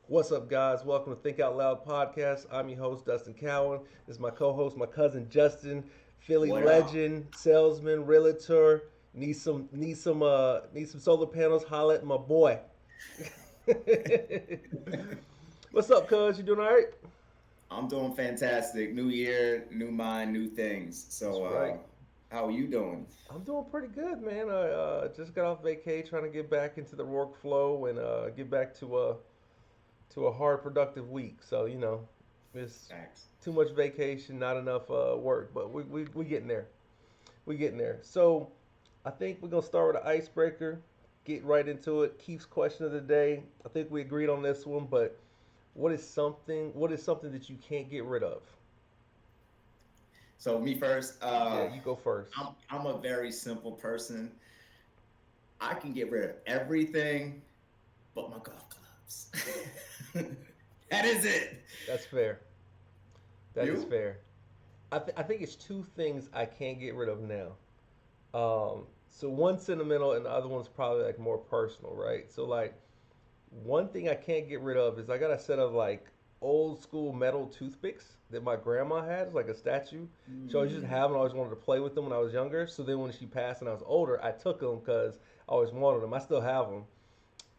What's up, guys? Welcome to Think Out Loud podcast. I'm your host, Dustin Cowan. This is my co-host, my cousin Justin, Philly What up? legend, salesman, realtor. Need some solar panels. Holla at my boy. What's up, cuz? You doing all right? I'm doing fantastic. New year, new mind, new things. That's So, right. how are you doing? I'm doing pretty good, man. I just got off vacay, trying to get back into the workflow and get back to a hard, productive week. So it's Thanks. too much vacation, not enough work, but we getting there. We getting there. So I think we're gonna start with an icebreaker. Get right into it. Keith's question of the day. I think we agreed on this one, but what is something that you can't get rid of? So, me first. Yeah, you go first. I'm a very simple person. I can get rid of everything but my golf clubs. That is it. That's fair. That is You? fair. I think it's two things I can't get rid of now. So one's sentimental and the other one's probably like more personal, right? So like one thing I can't get rid of is I got a set of like old school metal toothpicks that my grandma had, it's like a statue. So I was just Mm, having, I always wanted to play with them when I was younger. So then when she passed and I was older, I took them because I always wanted them. I still have them,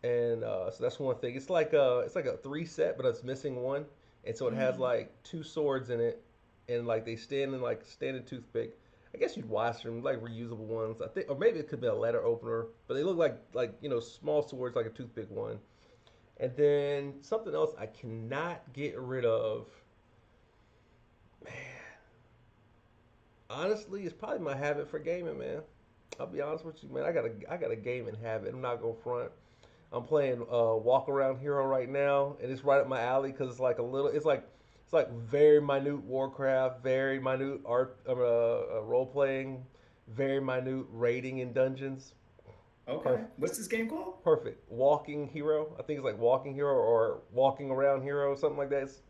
and so that's one thing. It's like a three set, but it's missing one, and so it has mm. like two swords in it, and like they stand in like standard toothpick. I guess you'd wash them like reusable ones. I think, or maybe it could be a letter opener, but they look like small swords like a toothpick one. And then something else I cannot get rid of. Man, honestly, it's probably my habit for gaming, man. I'll be honest with you, man. I got a gaming habit. I'm not gonna front. I'm playing Walk Around Hero right now, and it's right up my alley because it's like a little. It's like very minute Warcraft, very minute art, role playing, very minute raiding in dungeons. Okay. Perfect. What's this game called? Perfect. Walking Hero. I think it's like Walking Hero or Walking Around Hero, something like that. It's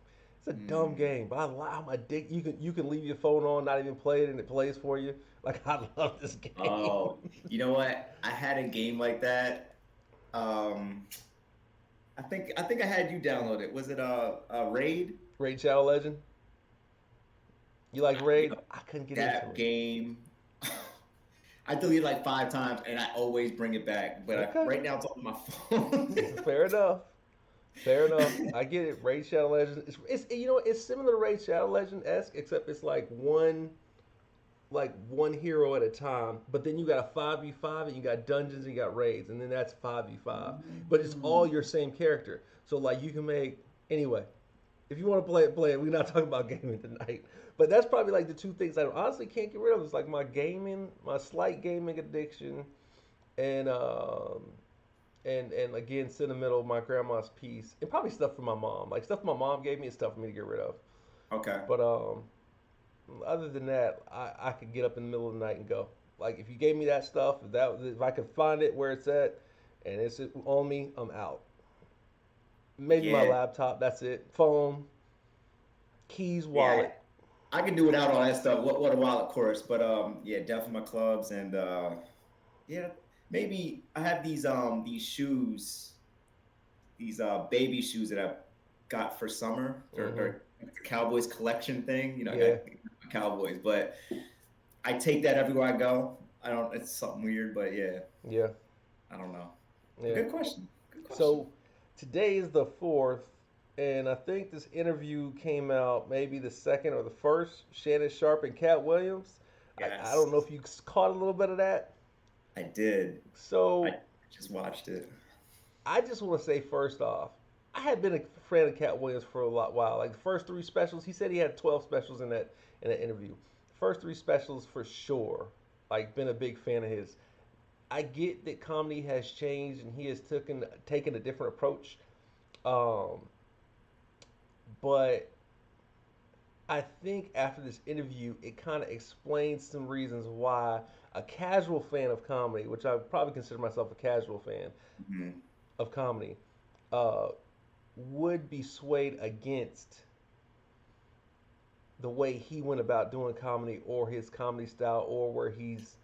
a dumb Hmm. game, but I'm addicted. You can leave your phone on, not even play it, and it plays for you. Like I love this game. Oh, you know what? I had a game like that. Um, I think I had you download it. Was it a Raid? Raid Shadow Legend. You like You Raid? know, I couldn't get into that it. game. I deleted like 5 times, and I always bring it back. But Okay, right now it's on my phone. fair enough. Fair enough. I get it. Raid Shadow Legend. It's similar to Raid Shadow Legend esque, except it's like one hero at a time. But then you got a 5v5 and you got dungeons and you got raids, and then that's 5v5. But it's all Mm. your same character. So like you can make anyway. If you want to play it, play it. We're not talking about gaming tonight. But that's probably like the two things I honestly can't get rid of. It's like my gaming, my slight gaming addiction, and and again sentimental, my grandma's piece, and probably stuff from my mom. Like stuff my mom gave me is stuff for me to get rid of. Okay. But other than that, I could get up in the middle of the night and go. Like if you gave me that stuff, if I could find it where it's at, and it's on me, I'm out. Maybe my Yeah. laptop. That's it. Phone, keys, Yeah. wallet. I can do without all that stuff. What a while, of course. But yeah, definitely my clubs and yeah, maybe I have these shoes, these baby shoes that I got for summer. Hmm. They're the Cowboys collection thing. You know, I got Yeah, Cowboys, but I take that everywhere I go. I don't. It's something weird, but yeah, yeah, I don't know. yeah. Good question. Good question. So today is the fourth, and I think this interview came out maybe the second or the first. Shannon Sharp and Cat Williams. I Yes, don't know if you caught a little bit of that. I did. I So just watched it. I just want to say first off, I had been a fan of Cat Williams for a lot while. Like the first three specials, he said he had 12 specials in that interview. First three specials for sure. Like been a big fan of his. I get that comedy has changed and he has taken a different approach. Um, but I think after this interview, it kind of explains some reasons why a casual fan of comedy, which I probably consider myself a casual fan Mhm. of comedy, uh, would be swayed against the way he went about doing comedy or his comedy style or where he's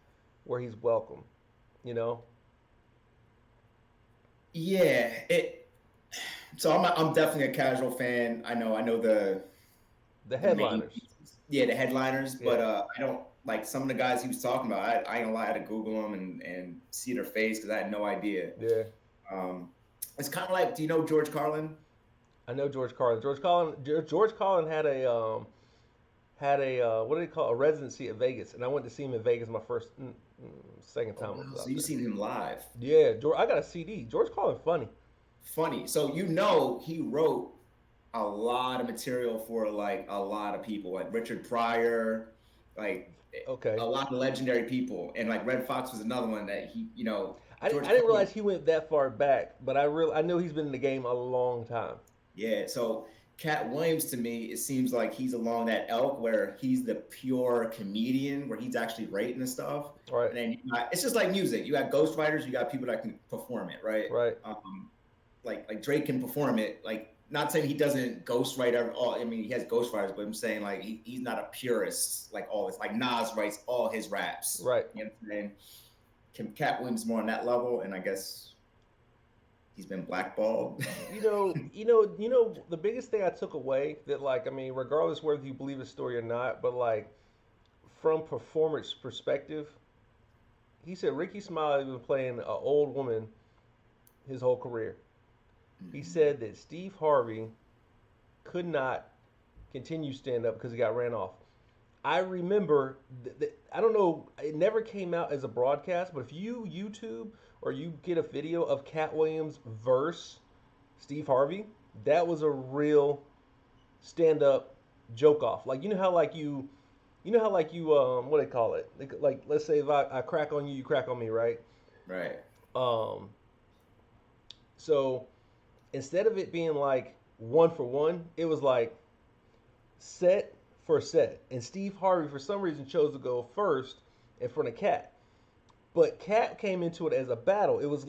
welcome. You know? Yeah, it. So I'm definitely a casual fan. I know The the main headliners. pieces. Yeah, the headliners, but Yeah. I don't like some of the guys he was talking about. I ain't gonna lie, I had to Google them and see their face because I had no idea. Yeah. Um, it's kind of like, do you know George Carlin? I know George Carlin. George Carlin had a what do they call a residency at Vegas, and I went to see him in Vegas my second Oh time I wow, was so out you've there. seen him live. Yeah, George, I got a CD. George Carlin funny. Funny. So you know he wrote a lot of material for like a lot of people, like Richard Pryor, like Okay. a lot of legendary people, and like Red Fox was another one that I George didn't Carlin. realize he went that far back, but I knew he's been in the game a long time. Yeah, so Cat Williams to me, it seems like he's along that elk where he's the pure comedian, where he's actually writing the stuff. Right. And then it's just like music. You got ghostwriters, you got people that can perform it, right? Right. Like Drake can perform it. Like not saying he doesn't ghostwrite all. I mean, he has ghostwriters, but I'm saying like he's not a purist like all this. Like Nas writes all his raps. Right. You know what I'm saying? Cat Williams more on that level, and I guess he's been blackballed. The biggest thing I took away that, like, I mean, regardless whether you believe his story or not, but like from performance perspective, he said Ricky Smiley has been playing an old woman his whole career. He said that Steve Harvey could not continue stand up because he got ran off. I remember, I don't know, it never came out as a broadcast, but if you YouTube or you get a video of Cat Williams verse Steve Harvey, that was a real stand up joke off. Like, what do they call it? Like let's say if I crack on you, you crack on me, right? Right. Um, so instead of it being like one for one, it was like set for set. And Steve Harvey, for some reason, chose to go first in front of Cat. But Cat came into it as a battle. It was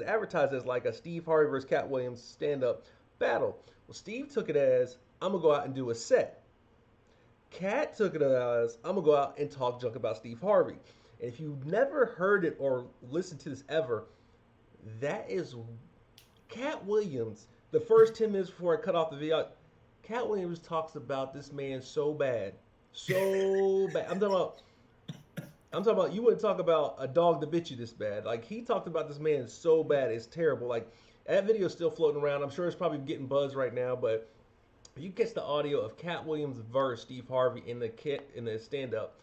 advertised as like a Steve Harvey versus Cat Williams stand up battle. Well, Steve took it as, I'm going to go out and do a set. Cat took it as, I'm going to go out and talk junk about Steve Harvey. And if you've never heard it or listened to this ever, that is Cat Williams. The first 10 minutes before I cut off the video, Cat Williams talks about this man so bad. So bad. I'm talking about you wouldn't talk about a dog that bit you this bad. Like he talked about this man so bad, it's terrible. Like that video is still floating around. I'm sure it's probably getting buzz right now, but you catch the audio of Cat Williams verse Steve Harvey in the stand up.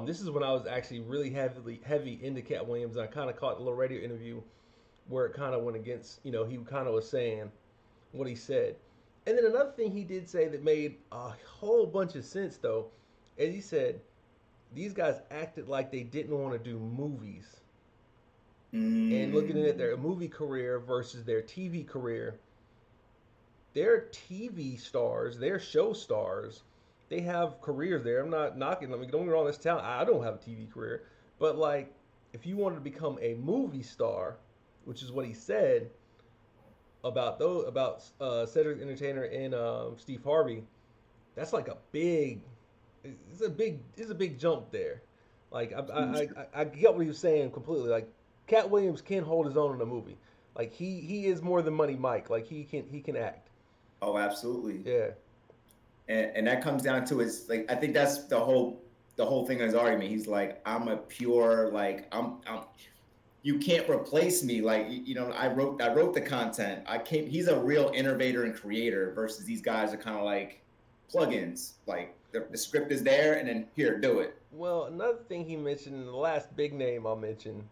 This is when I was actually really heavy into Cat Williams. And I kind of caught the little radio interview where it kind of went against. He kind of was saying what he said. And then another thing he did say that made a whole bunch of sense though, is he said these guys acted like they didn't want to do movies. And looking at their Mm. movie career versus their TV career, they're TV stars, they're show stars. They have careers there. I'm not knocking them. Don't get me wrong, that's talent. I don't have a TV career. But like, if you wanted to become a movie star, which is what he said about Cedric the Entertainer and Steve Harvey, that's like it's a big jump there. Like I get what he was saying completely. Like Cat Williams can hold his own in a movie. Like he is more than Money Mike. Like he can act. Oh, absolutely. Yeah. And that comes down to his like I think that's the whole thing of his argument. He's like, I'm a pure like I'm you can't replace me. Like I wrote the content. He's a real innovator and creator versus these guys are kind of like plugins. Like the script is there and then here, do it. Well, another thing he mentioned, the last big name I'll mention,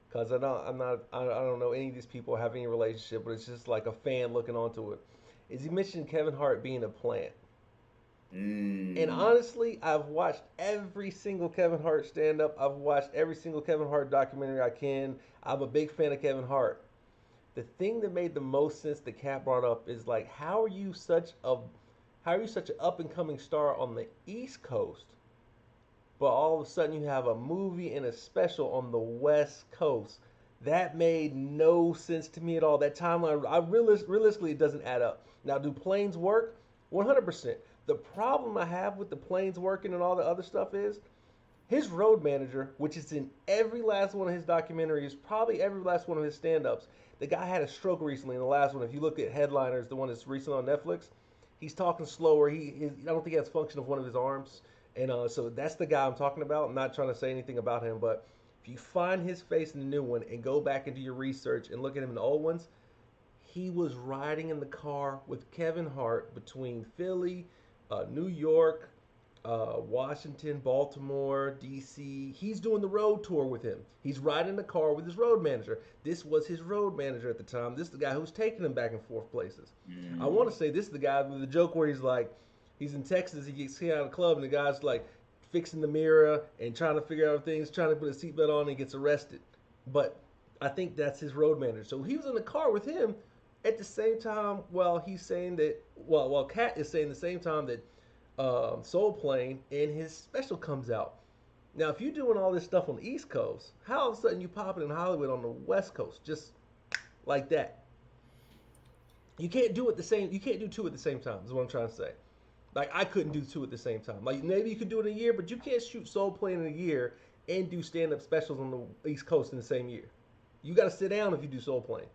because I don't know any of these people have any relationship, but it's just like a fan looking onto it. Is he mentioned Kevin Hart being a plant? And Mm. honestly, I've watched every single Kevin Hart stand up. I've watched every single Kevin Hart documentary I can. I'm a big fan of Kevin Hart. The thing that made the most sense that Cat brought up is like, how are you such an up and coming star on the East Coast, but all of a sudden you have a movie and a special on the West Coast? That made no sense to me at all. That timeline, realistically, it doesn't add up. Now, do planes work? 100%. The problem I have with the planes working and all the other stuff is his road manager, which is in every last one of his documentaries, probably every last one of his stand ups, The guy had a stroke recently in the last one. If you look at headliners, the one that's recently on Netflix, he's talking slower. I don't think he has function of one of his arms, and so that's the guy I'm talking about. I'm not trying to say anything about him, but if you find his face in the new one and go back into your research and look at him in the old ones, he was riding in the car with Kevin Hart between Philly, New York, Washington, Baltimore, D.C. He's doing the road tour with him. He's riding in the car with his road manager. This was his road manager at the time. This is the guy who's taking him back and forth places. I want Mm. to say this is the guy with the joke where he's like, he's in Texas, he gets hit out of the club, and the guy's like fixing the mirror and trying to figure out things, trying to put a seatbelt on, and gets arrested. But I think that's his road manager. So he was in the car with him at the same time while he's saying that, while Cat is saying the same time that Soul Plane and his special comes out. Now, if you're doing all this stuff on the East Coast, how all of a sudden you popping in Hollywood on the West Coast, just like that? You can't do it the same. You can't do two at the same time. Is what I'm trying to say. Like I couldn't do two at the same time. Like maybe you could do it in a year, but you can't shoot Soul Plane in a year and do stand-up specials on the East Coast in the same year. You got to sit down if you do Soul Plane.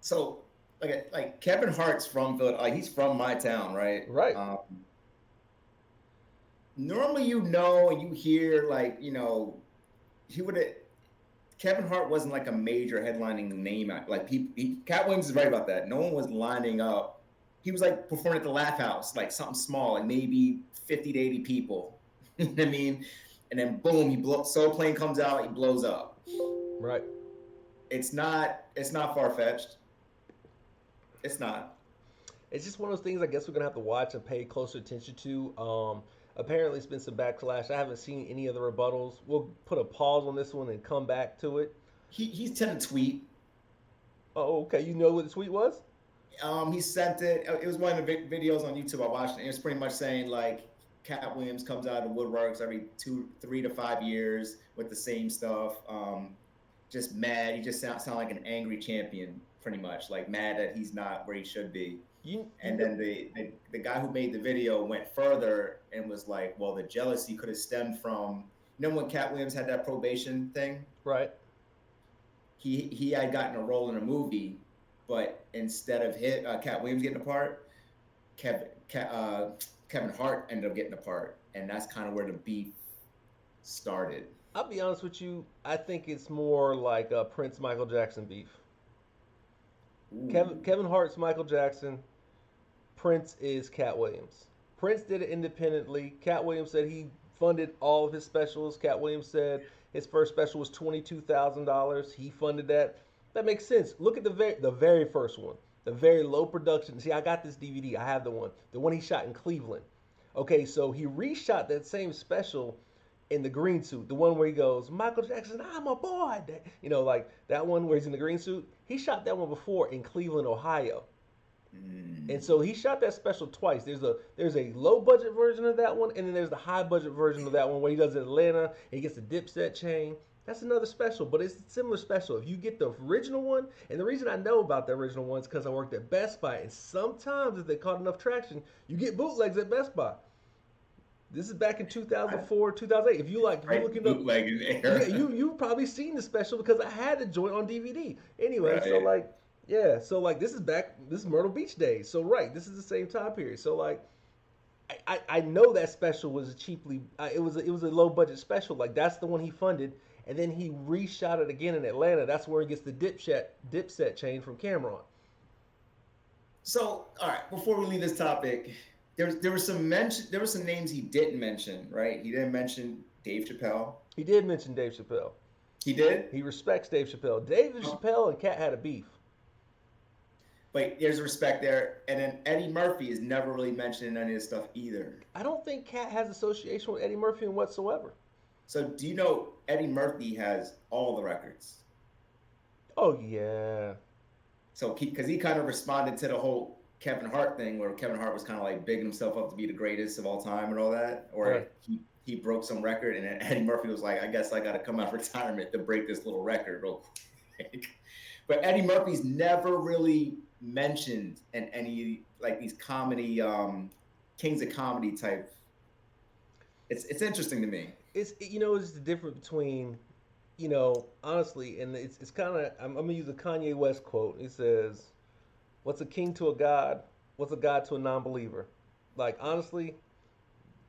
So like Kevin Hart's from Philly. Like he's from my town, right? Right. Normally, you know, and you hear like he would have. Kevin Hart wasn't like a major headlining name. Like Cat Williams is right about that. No one was lining up. He was like performing at the Laugh House, like something small, like maybe 50 to 80 people. You know what I mean? And then boom, Soul Plane comes out, he blows up. Right. It's not far fetched. It's not. It's just one of those things I guess we're gonna have to watch and pay closer attention to. Apparently, it's been some backlash. I haven't seen any of the rebuttals. We'll put a pause on this one and come back to it. He's tend to tweet. Oh, okay. You know what the tweet was? He sent it. It was one of the videos on YouTube I watched. And it was pretty much saying like Cat Williams comes out of the woodworks every 3 to 5 years with the same stuff. Just mad. He just sound like an angry champion, pretty much. Like mad that he's not where he should be. You And know, then the guy who made the video went further and was like, well, the jealousy could have stemmed from when Cat Williams had that probation thing. right? He had gotten a role in a movie, but instead of Cat Williams getting a part, Kevin Hart ended up getting a part, and that's kind of where the beef started. I'll be honest with you. I think it's more like a Prince Michael Jackson beef. Ooh. Kevin Hart's Michael Jackson. Prince is Cat Williams. Prince did it independently. Cat Williams said he funded all of his specials. Cat Williams said his first special was $22,000. He funded that. That makes sense. Look at the very first one, the very low production. See, I got this DVD. I have the one he shot in Cleveland. Okay, so he reshot that same special in the green suit, the one where he goes, Michael Jackson, I'm a boy. Like that one where he's in the green suit. He shot that one before in Cleveland, Ohio. And Mm. so he shot that special twice. There's a low budget version of that one, and then there's the high budget version of that one where he does it in Atlanta and he gets the Dipset chain. That's another special, but it's a similar special. If you get the original one, and the reason I know about the original one is because I worked at Best Buy, and sometimes if they caught enough traction, you get bootlegs at Best Buy. This is back in 2004, 2008. If you Right, looking up, bootlegging yeah, era. you probably seen the special because I had the joint on DVD. Anyway, so Right. like, yeah, so like this is Myrtle Beach days. So right, this is the same time period. So like, I know that special was cheaply. It was a low budget special. Like that's the one he funded, and then he reshot it again in Atlanta. That's where he gets the Dipset chain from Cameron. So, all right, before we leave this topic, there were some names he didn't mention, right? He didn't mention Dave Chappelle. He did mention Dave Chappelle. He did, He respects Dave Chappelle. David Chappelle and Cat had a beef. but there's respect there. And then Eddie Murphy is never really mentioned in any of this stuff either. I don't think Cat has association with Eddie Murphy whatsoever. So, do you know Eddie Murphy has all the records? Oh yeah, So, because he kind of responded to the whole Kevin Hart thing, where Kevin Hart was kind of like bigging himself up to be the greatest of all time and all that, or right. he broke some record, and then Eddie Murphy was like, "I guess I got to come out of retirement to break this little record real quick." But Eddie Murphy's never really mentioned in any like these comedy kings of comedy type. It's interesting to me. It's the difference between honestly, and it's kind of I'm gonna use a Kanye West quote. He says, "What's a king to a god? What's a god to a non-believer?" Like honestly,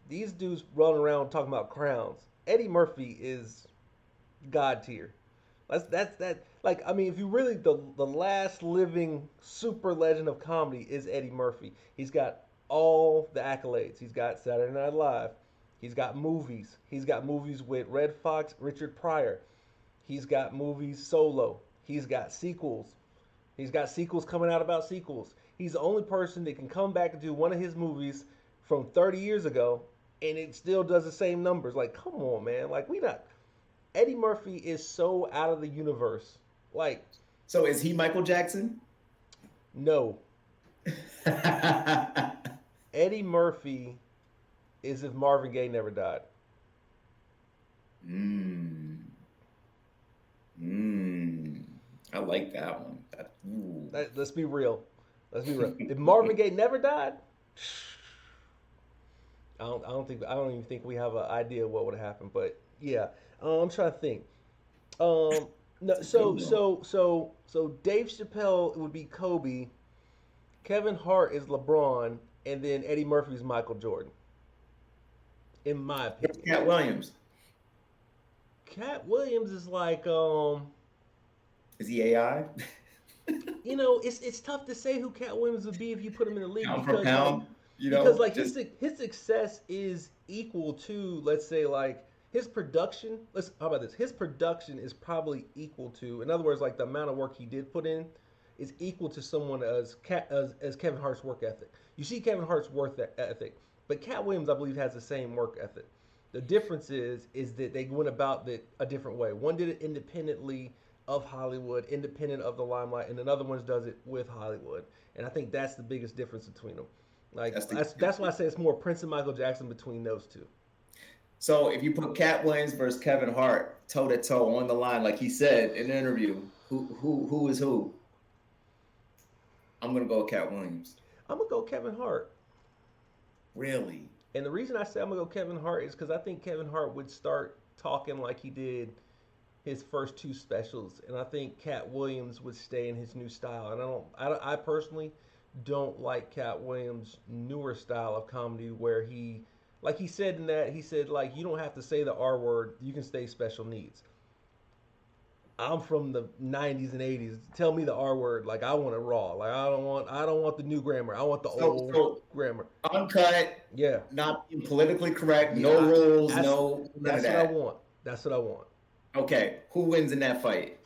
these dudes running around talking about crowns. Eddie Murphy is god tier. That's that. Like I mean, if you really the last living super legend of comedy is Eddie Murphy. He's got all the accolades. He's got Saturday Night Live. He's got movies. He's got movies with Red Fox, Richard Pryor. He's got movies solo. He's got sequels. He's got sequels coming out about sequels. He's the only person that can come back and do one of his movies from 30 years ago and it still does the same numbers. Like, come on, man. Like, we not. Eddie Murphy is so out of the universe. Like, So is he Michael Jackson? no. Eddie Murphy is if Marvin Gaye never died. Mmm. Mmm. I like that one. Ooh. Let's be real. Let's be real. If Marvin Gaye never died, I don't even think we have an idea what would happen. But yeah, I'm trying to think. Um, no, That's a good one. so Dave Chappelle would be Kobe, Kevin Hart is LeBron, and then Eddie Murphy is Michael Jordan, in my Where's opinion. Cat Williams? Cat Williams is like, Is he AI? it's tough to say who Cat Williams would be if you put him in the league Pound for because like pound, his just his success is equal to, let's say, like his production. Let's How about this? His production is probably equal to, in other words, like the amount of work he did put in is equal to someone as Kevin Hart's work ethic. You see Kevin Hart's work ethic, but Cat Williams, I believe, has the same work ethic. The difference is that they went about it a different way. One did it independently of Hollywood, independent of the limelight, and another one does it with Hollywood. And I think that's the biggest difference between them. Like that's the that's why I say it's more Prince and Michael Jackson between those two. So if you put Cat Williams versus Kevin Hart toe to toe on the line, like he said in an interview, who is who? I'm gonna go with Cat Williams. I'm gonna go Kevin Hart. Really? And the reason I say I'm gonna go Kevin Hart is because I think Kevin Hart would start talking like he did his first two specials, and I think Cat Williams would stay in his new style. And I personally don't like Cat Williams' newer style of comedy where like he said in that, he said like you don't have to say the R word, you can stay special needs. I'm from the 90s and 80s. Tell me the R word, like I want it raw. Like I don't want the new grammar. I want the So old so grammar. uncut, Yeah, not being politically correct, yeah. no rules, That's no none of that's what I that. want. That's what I want. Okay, who wins in that fight?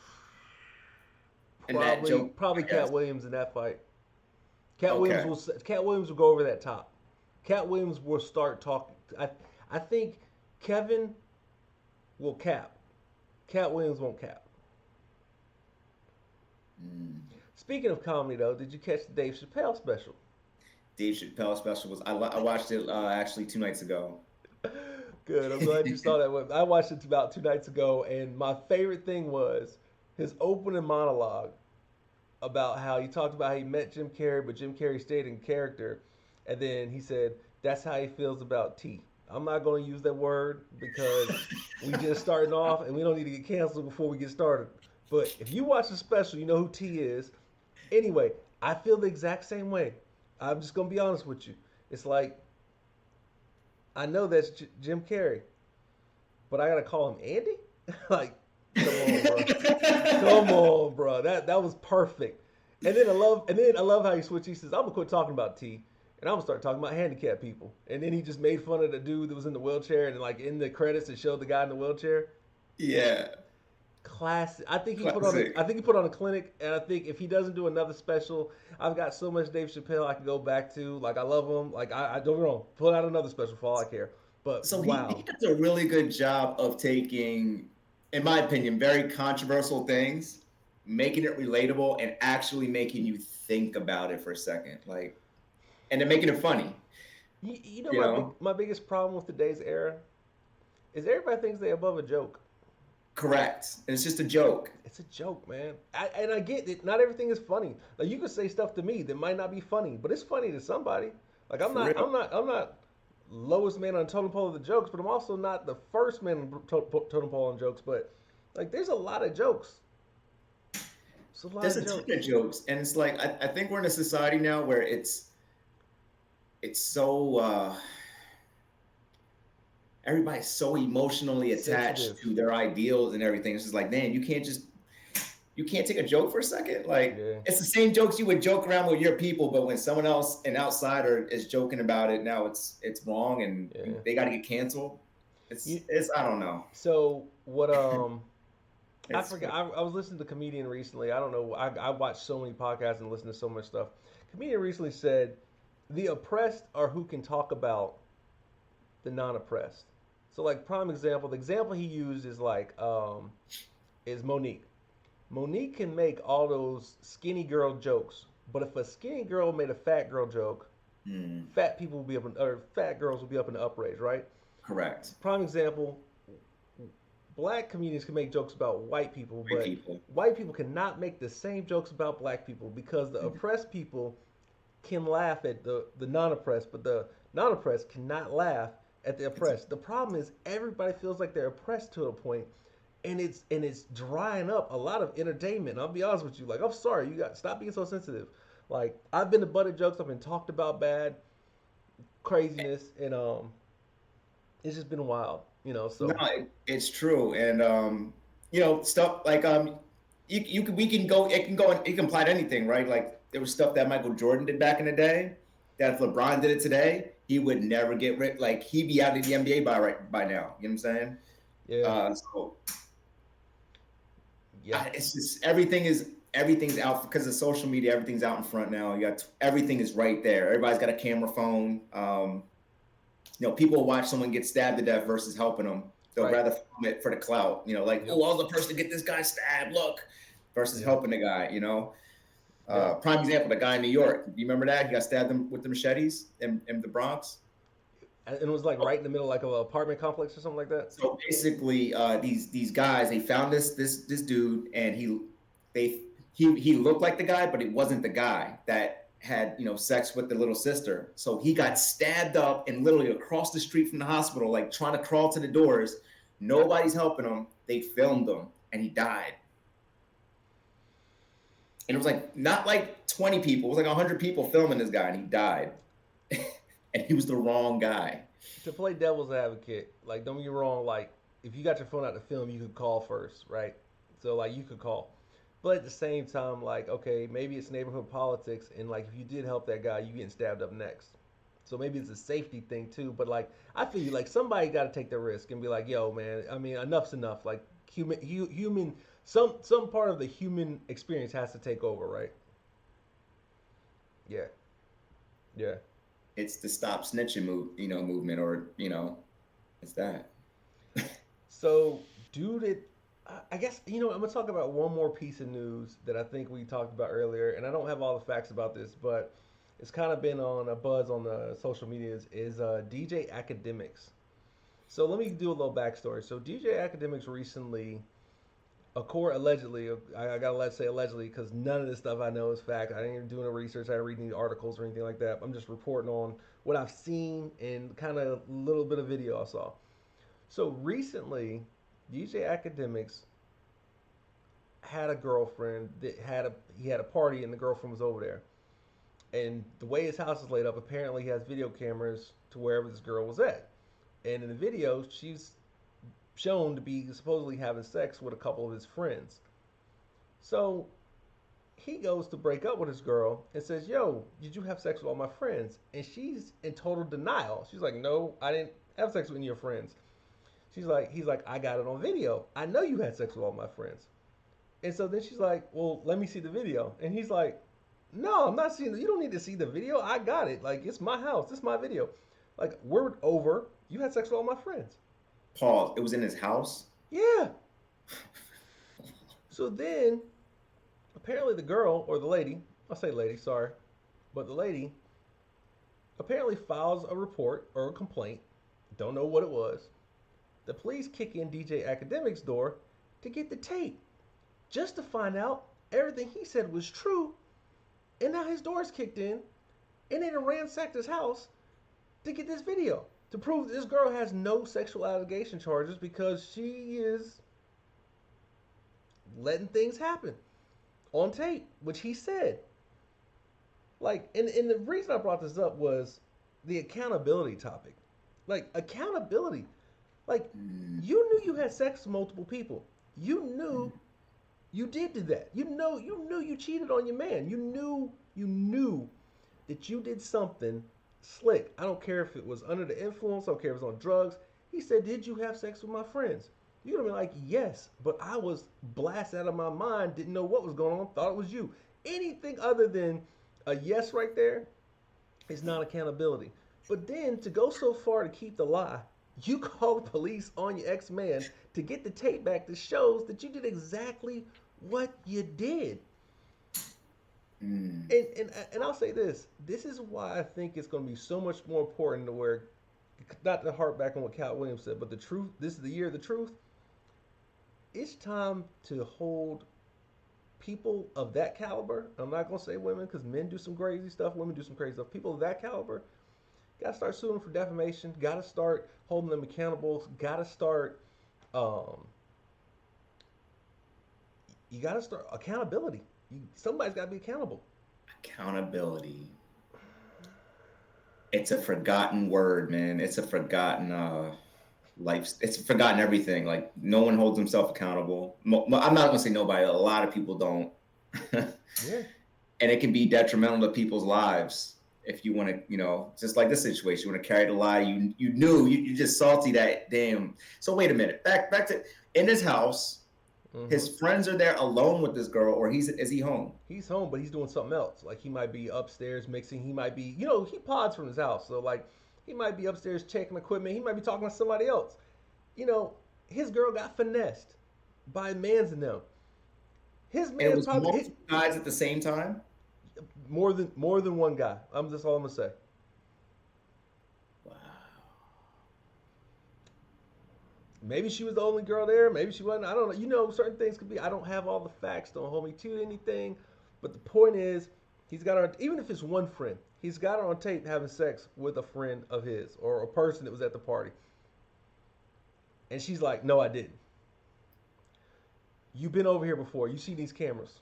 In that joke, Probably I guess. Cat Williams in that fight. Okay. Cat Williams will go over that top. Cat Williams will start talking. I think Kevin will cap. Cat Williams won't cap. Mm. Speaking of comedy, though, did you catch the Dave Chappelle special? Dave Chappelle special was I watched it actually 2 nights ago. Good. I'm glad you saw that one. I watched it about 2 nights ago, and my favorite thing was his opening monologue about how he talked about how he met Jim Carrey, but Jim Carrey stayed in character, and then he said that's how he feels about T. I'm not going to use that word because we just starting off, and we don't need to get canceled before we get started. But if you watch the special, you know who T is. Anyway, I feel the exact same way. I'm just going to be honest with you. It's like I know that's Jim Carrey, but I gotta call him Andy. Like, come on, bro. Come on, bro. That was perfect. And then I love how he switched. He says, "I'm gonna quit talking about T, and I'm gonna start talking about handicapped people." And then he just made fun of the dude that was in the wheelchair, and like in the credits, it showed the guy in the wheelchair. Yeah, Classic. I classic. think he put on a clinic, and I think if he doesn't do another special, I've got so much Dave Chappelle I can go back to. Like I love him. Like I don't get me wrong, put out another special for all I care. But So he wow, does a really good job of taking, in my opinion, very controversial things, making it relatable and actually making you think about it for a second, like, and then making it funny. you know You know, my biggest problem with today's era is everybody thinks they above a joke. correct. And it's just a joke, It's a joke, man. And I get it. Not everything is funny. Like you could say stuff to me that might not be funny, but it's funny to somebody. Like for real. I'm not lowest man on the totem pole of the jokes, but I'm also not the first man on the totem pole on jokes. But Like there's a lot of jokes. It's a lot There's of a ton of jokes. jokes, and it's like I think we're in a society now where it's so everybody's so emotionally attached Sensitive. to their ideals and everything. It's just like, man, you can't take a joke for a second. Like Yeah. it's the same jokes you would joke around with your people, but when someone else, an outsider, is joking about it, now it's wrong, and Yeah. they got to get canceled. You, It's I don't know. so what I It's forget. I was listening to a comedian recently. I don't know. I watch so many podcasts and listen to so much stuff. Comedian recently said, "The oppressed are who can talk about the non-oppressed." So, like prime example, the example he used is Monique. Monique can make all those skinny girl jokes, but if a skinny girl made a fat girl joke, mm, fat people will be up in, or fat girls will be up in the upraise, right? correct. Prime example, black comedians can make jokes about white people, White but people. white people cannot make the same jokes about black people because the Mhm. oppressed people can laugh at the non-oppressed, but the non-oppressed cannot laugh at the It's oppressed. The problem is everybody feels like they're oppressed to a point, and it's drying up a lot of entertainment. I'll be honest with you. Like, I'm sorry, you got stop being so sensitive. Like, I've been to butted jokes, I've been talked about bad craziness, and it's just been wild, no, So it's true, and stuff like you can we can go it can go it can apply to anything, right? Like there was stuff that Michael Jordan did back in the day that if LeBron did it today, he would never get rid. Like he'd be out of the NBA by now. You know what I'm saying? yeah, So yeah. it's just everything's out because of social media. Everything's out in front now. You got everything is right there. Everybody's got a camera phone. People watch someone get stabbed to death versus helping them. They'll Right. rather film it for the clout. Like, Yep. oh, I was the person to get this guy stabbed. Look, versus Yeah. helping the guy. Yeah. Prime example: the guy in New York. Do you remember that? He got stabbed with the machetes in the Bronx. And it was like Oh, right in the middle, like of an apartment complex or something like that. so basically, these guys they found this dude, and they he looked like the guy, but it wasn't the guy that had sex with the little sister. So he got stabbed up and literally across the street from the hospital, like trying to crawl to the doors. Nobody's helping him. They filmed him, and he died. And it was like not like 20 people; it was like 100 people filming this guy, and he died. And he was the wrong guy. To play devil's advocate, like don't get me wrong, like if you got your phone out to film, you could call first, right? So like you could call. But at the same time, like, okay, maybe it's neighborhood politics and like if you did help that guy, you getting stabbed up next. So maybe it's a safety thing too. But like I feel you like somebody gotta take the risk and be like, yo, man, I mean enough's enough. Like human some part of the human experience has to take over, right? Yeah. Yeah. It's the stop snitching movement, or it's that. So, dude, I guess I'm gonna talk about one more piece of news that I think we talked about earlier, and I don't have all the facts about this, but it's kind of been on a buzz on the social medias. Is DJ Academics? So let me do a little backstory. So DJ Academics recently, a court allegedly, I gotta let's say allegedly because none of this stuff I know is fact. I didn't even do any research. I didn't read any articles or anything like that. I'm just reporting on what I've seen and kind of a little bit of video I saw. So recently, DJ Academics had a girlfriend that he had a party and the girlfriend was over there. And the way his house is laid up, apparently he has video cameras to wherever this girl was at. And in the video, she's shown to be supposedly having sex with a couple of his friends. So he goes to break up with his girl and says, "Yo, did you have sex with all my friends?" And she's in total denial. She's like, "No, I didn't have sex with any of your friends." He's like, "I got it on video. I know you had sex with all my friends." And so then she's like, "Well, let me see the video." And he's like, "No, I'm not seeing it. You don't need to see the video. I got it. Like, it's my house. This is my video. Like, we're over. You had sex with all my friends." Pause. It was in his house. Yeah. So then, apparently, the girl or the lady, I'll say lady, sorry, but the lady apparently files a report or a complaint. Don't know what it was. The police kick in DJ Academic's door to get the tape, just to find out everything he said was true. And now his door's kicked in, and they done ransacked his house to get this video to prove that this girl has no sexual allegation charges because she is letting things happen on tape, which he said. Like, and the reason I brought this up was the accountability topic. Like, accountability. Like, Mm, you knew you had sex with multiple people. You knew you did do that. You knew you cheated on your man. You knew that you did something slick. I don't care if it was under the influence. I don't care if it was on drugs. He said, "Did you have sex with my friends?" You'd have been like, "Yes," but I was blasted out of my mind. Didn't know what was going on. Thought it was you. Anything other than a yes right there is not accountability. But then to go so far to keep the lie, you call the police on your ex man to get the tape back that shows that you did exactly what you did. mm. And I'll say this: this is why I think it's going to be so much more important to where, not to harp back on what Cat Williams said, but the truth. This is the year of the truth. It's time to hold people of that caliber. I'm not going to say women because men do some crazy stuff. Women do some crazy stuff. People of that caliber got to start suing for defamation. Got to start holding them accountable. Got to start. Um, you got to start accountability. Somebody's got to be accountable. Accountability. It's a forgotten word, man. It's a forgotten life. It's forgotten everything. Like no one holds himself accountable. I'm not gonna say nobody. A lot of people don't, and Yeah. it can be detrimental to people's lives if you want to, just like this situation. You want to carry the lie. You knew you just salty that damn. So wait a minute. Back to in his house. Mm-hmm. His friends are there alone with this girl, or is he home? He's home, but he's doing something else. Like he might be upstairs mixing. He might be, he pods from his house. So like he might be upstairs checking equipment. He might be talking to somebody else. You know, his girl got finessed by mans in them. His And it man's was probably multiple guys at the same time. more than one guy. I'm just all I'm gonna say. Wow. Maybe she was the only girl there. Maybe she wasn't. I don't know. Certain things could be. I don't have all the facts. Don't hold me to anything. But the point is, he's got her. Even if it's one friend, he's got her on tape having sex with a friend of his or a person that was at the party. And she's like, "No, I didn't. You've been over here before. You see these cameras.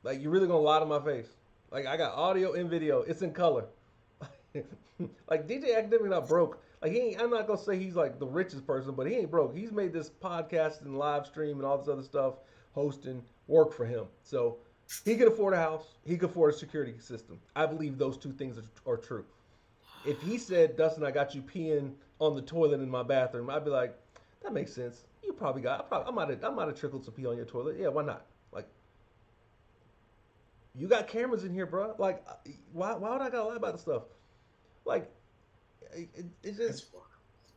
Like, you're really gonna lie to my face? Like, I got audio and video. It's in color. Like DJ Academic not broke. Like he ain't, I'm not gonna say he's like the richest person, but he ain't broke. He's made this podcast and live stream and all this other stuff, hosting, work for him. So he could afford a house. He could afford a security system. I believe those two things are true. If he said, "Dustin, I got you peeing on the toilet in my bathroom," I'd be like, "That makes sense. You probably got. I might have trickled some pee on your toilet. Yeah, why not? Like, you got cameras in here, bro. Like, why would I gotta lie about the stuff? Like, it's just. That's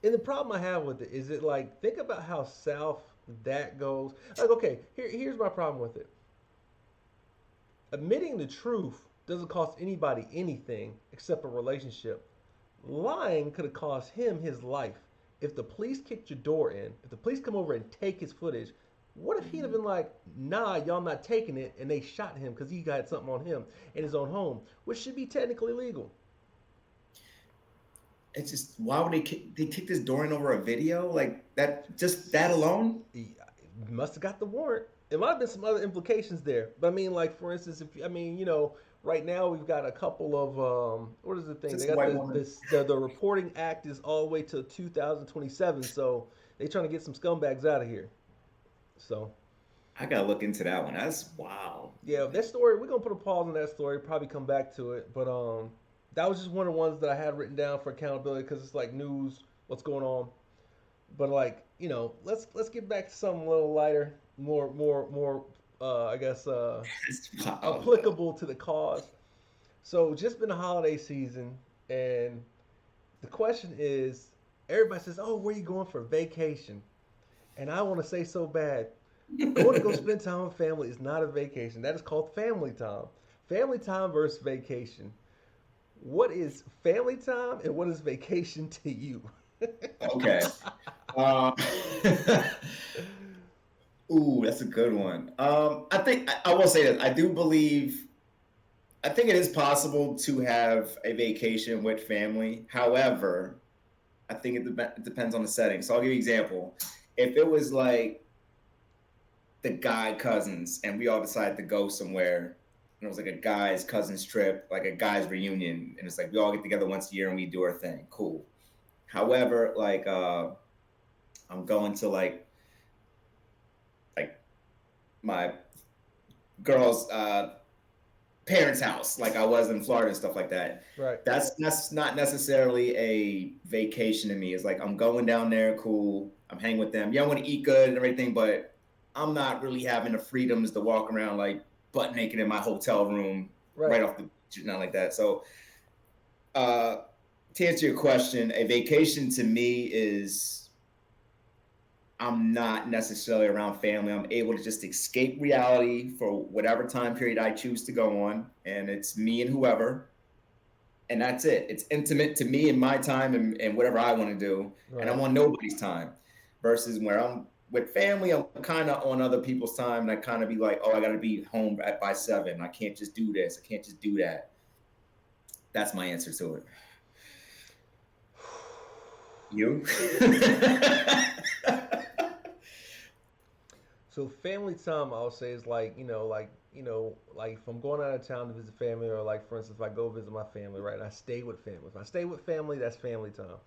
And the problem I have with it is like think about how south that goes. Like, okay, here's my problem with it. Admitting the truth doesn't cost anybody anything except a relationship. Lying could have cost him his life. If the police kicked your door in, if the police come over and take his footage, what if he'd have been like, "Nah, y'all not taking it," and they shot him because he got something on him in his own home, which should be technically legal. it's just why would they kick this door in over a video like that? Just that alone. He must have got the warrant. It might have been some other implications there, but I mean, like for instance, if I mean, right now we've got a couple of what is the thing? They Just a got white woman. the reporting act is all the way to 2027, so they trying to get some scumbags out of here. So I gotta look into that one. That's wow. yeah, that story we're gonna put a pause on that story, probably come back to it, but that was just one of the ones that I had written down for accountability because it's like news, what's going on. But like let's get back to something a little lighter, more I guess That's wow. applicable to the cause. So just been a holiday season, and the question is, everybody says, "Oh, where you going for vacation?" And I want to say so bad, going to go spend time with family is not a vacation. That is called family time. Family time versus vacation. What is family time and what is vacation to you? Okay. Uh, ooh, that's a good one. I think I will say this. I do believe. I think it is possible to have a vacation with family. However, I think it depends on the setting. So I'll give you an example. If it was like the guy cousins, and we all decided to go somewhere. And it was like a guy's cousins trip, like a guy's reunion, and it's like we all get together once a year and we do our thing. Cool. However, like I'm going to like my girl's parents' house, like I was in Florida and stuff like that. Right. That's not necessarily a vacation to me. It's like I'm going down there, cool. I'm hanging with them. Yeah, I want to eat good and everything, but I'm not really having the freedoms to walk around like butt naked in my hotel room Right. right off the beach, not like that. So, uh, to answer your question, a vacation to me is I'm not necessarily around family. I'm able to just escape reality for whatever time period I choose to go on, and it's me and whoever, and that's it. It's intimate to me and my time and whatever I want to do, and Right. I'm on nobody's time. Versus where I'm with family, I'm kind of on other people's time, and I kind of be like, oh, I got to be home by 7. I can't just do this. I can't just do that. That's my answer to it. You? So family time, I'll say, is like like if I'm going out of town to visit family, or like for instance, if I go visit my family, right, and I stay with family. If I stay with family, that's family time.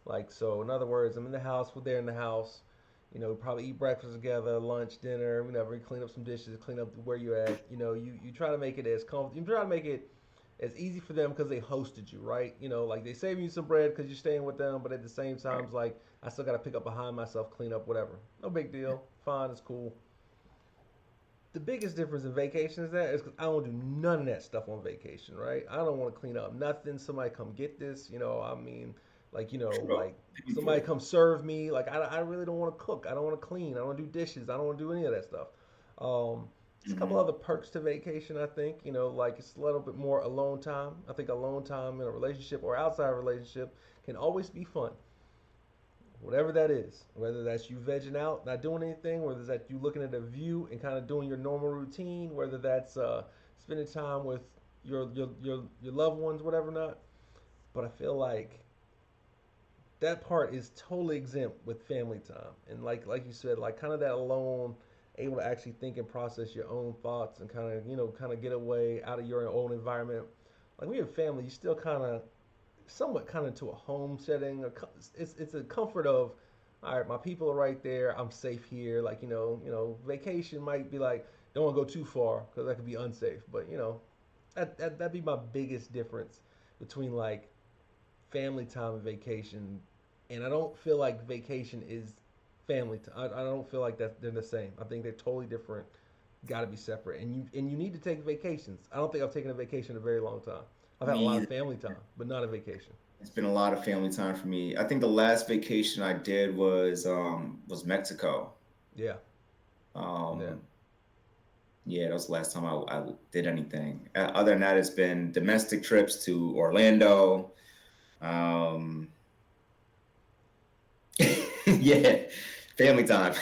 Like so, in other words, I'm in the house. We're there in the house. Probably eat breakfast together, lunch, dinner. Whatever. We clean up some dishes, clean up where you're at. You try to make it as comfortable. You try to make it as easy for them because they hosted you, right? Like they saving you some bread because you're staying with them, but at the same time, it's like I still got to pick up behind myself, clean up, whatever. No big deal. Fine, it's cool. The biggest difference in vacation is that is because I don't do none of that stuff on vacation, right? I don't want to clean up nothing. Somebody come get this, I mean, Bro, like somebody painful. come serve me. Like I really don't want to cook. I don't want to clean. I don't want to do dishes. I don't want to do any of that stuff. There's a couple Hmm. other perks to vacation. I think like it's a little bit more alone time. I think alone time in a relationship or outside a relationship can always be fun, whatever that is. Whether that's you vegging out, not doing anything, whether that's you looking at a view and kind of doing your normal routine, whether that's spending time with your loved ones, whatever not. But I feel like that part is totally exempt with family time, and like you said, like kind of that alone, able to actually think and process your own thoughts and kind of get away out of your own environment. Like we have family, you still kind of somewhat kind of to a home setting. It's a comfort of, all right, my people are right there. I'm safe here. Like vacation might be like don't want to go too far because that could be unsafe. But that'd be my biggest difference between like family time and vacation. And I don't feel like vacation is family time. I don't feel like that they're the same. I think they're totally different. Got to be separate. And you need to take vacations. I don't think I've taken a vacation in a very long time. I've had Me a lot of either. family time, but not a vacation. It's been a lot of family time for me. I think the last vacation I did was Mexico. Yeah, yeah. Um, yeah, that was the last time I did anything. Other than that, it's been domestic trips to Orlando. Um, yeah, family time.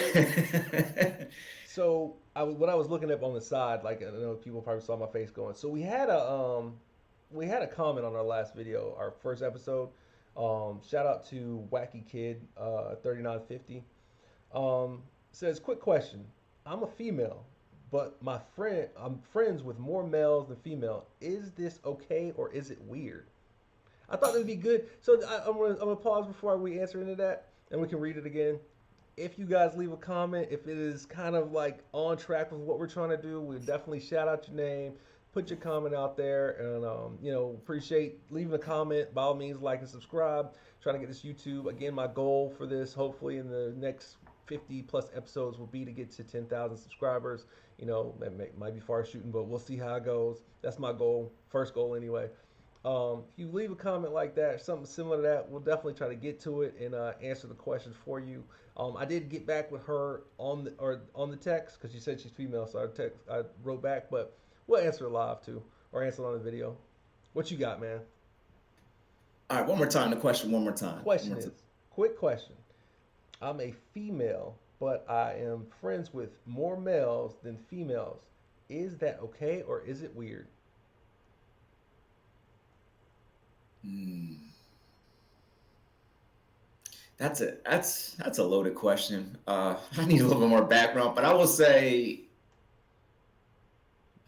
So when I was looking up on the side, like I know people probably saw my face going. So we had a comment on our last video, our first episode. Shout out to Wacky Kid 3950. Says quick question. I'm a female, but I'm friends with more males than female. Is this okay or is it weird? I thought it'd be good. So I'm gonna pause before we answer into that, and we can read it again. If you guys leave a comment, if it is kind of like on track with what we're trying to do, we definitely shout out your name, put your comment out there, and appreciate leaving a comment. By all means, like and subscribe. Trying to get this YouTube again. My goal for this, hopefully in the next 50 plus episodes, will be to get to 10,000 subscribers. That might be far shooting, but we'll see how it goes. That's my goal, first goal anyway. If you leave a comment like that, something similar to that, we'll definitely try to get to it and answer the questions for you. I did get back with her on the text because she said she's female, so I wrote back, but we'll answer it live too, or answer it on the video. What you got, man? All right, one more time. The question, one more time. One Question more time. is, quick question. I'm a female, but I am friends with more males than females. Is that okay or is it weird? Hmm. That's a loaded question. I need a little bit more background, but I will say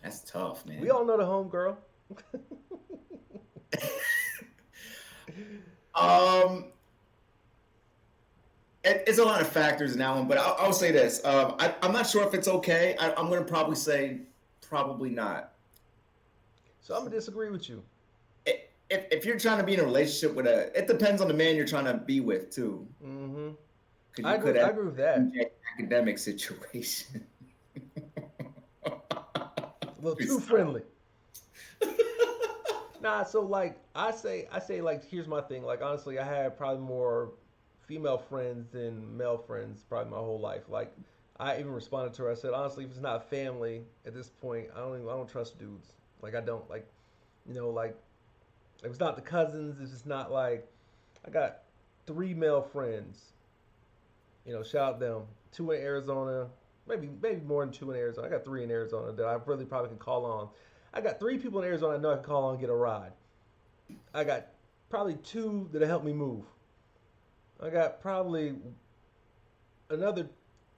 that's tough, We man. all know the home girl. Um, it's a lot of factors in that one, but I'll say this. I'm not sure if it's okay. I'm going to probably say probably not. So I'm gonna disagree with you. If you're trying to be in a relationship with it depends on the man you're trying to be with too, Hmm. because you could I have agree with an that. academic situation. A little too It's friendly. Nah, so like I say like here's my thing. Like honestly, I had probably more female friends than male friends probably my whole life. Like I even responded to her. I said honestly, if it's not family at this point, I don't trust dudes. Like I don't like like if it's not the cousins, if it's not like I got three male friends. Shout out them. Two in Arizona, maybe more than two in Arizona. I got three in Arizona that I really probably can call on. I got three people in Arizona I know I can call on and get a ride. I got probably two that help me move. I got probably another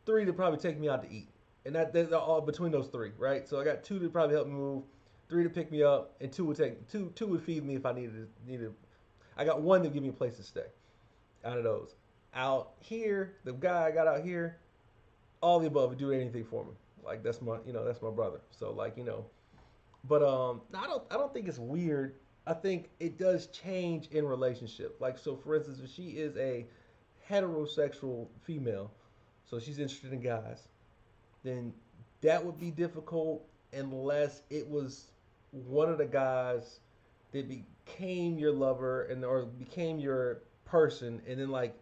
three to probably take me out to eat, and that's all between those three, right? So I got two to probably help me move, three to pick me up, and two would feed me if I needed. I got one to give me a place to stay. Out of those, out here, the guy I got out here, all the above would do anything for me. Like that's my brother. So like but I don't think it's weird. I think it does change in relationship. Like so, for instance, if she is a heterosexual female, so she's interested in guys, then that would be difficult unless it was one of the guys that became your lover and or became your person, and then like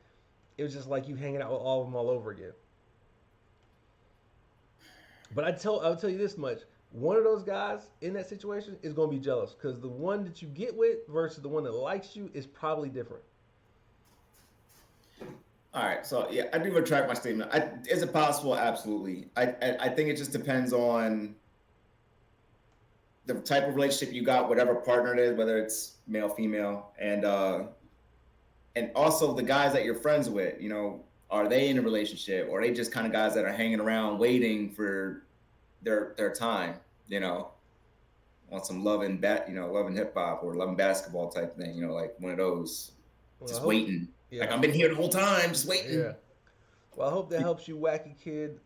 it was just like you hanging out with all of them all over again. But I'll tell you this much: one of those guys in that situation is going to be jealous because the one that you get with versus the one that likes you is probably different. all right. So yeah, I do retract my statement. Is it possible? Absolutely. I think it just depends on the type of relationship you got, whatever partner it is, whether it's male, female, and also the guys that you're friends with. Are they in a relationship, or are they just kind of guys that are hanging around waiting for their time? You know, on some loving hip hop or loving basketball type thing. Like one of those, Well, I just hope, waiting. Like yeah, I've been here the whole time, just yeah. waiting. Well, I hope that helps you, wacky kid.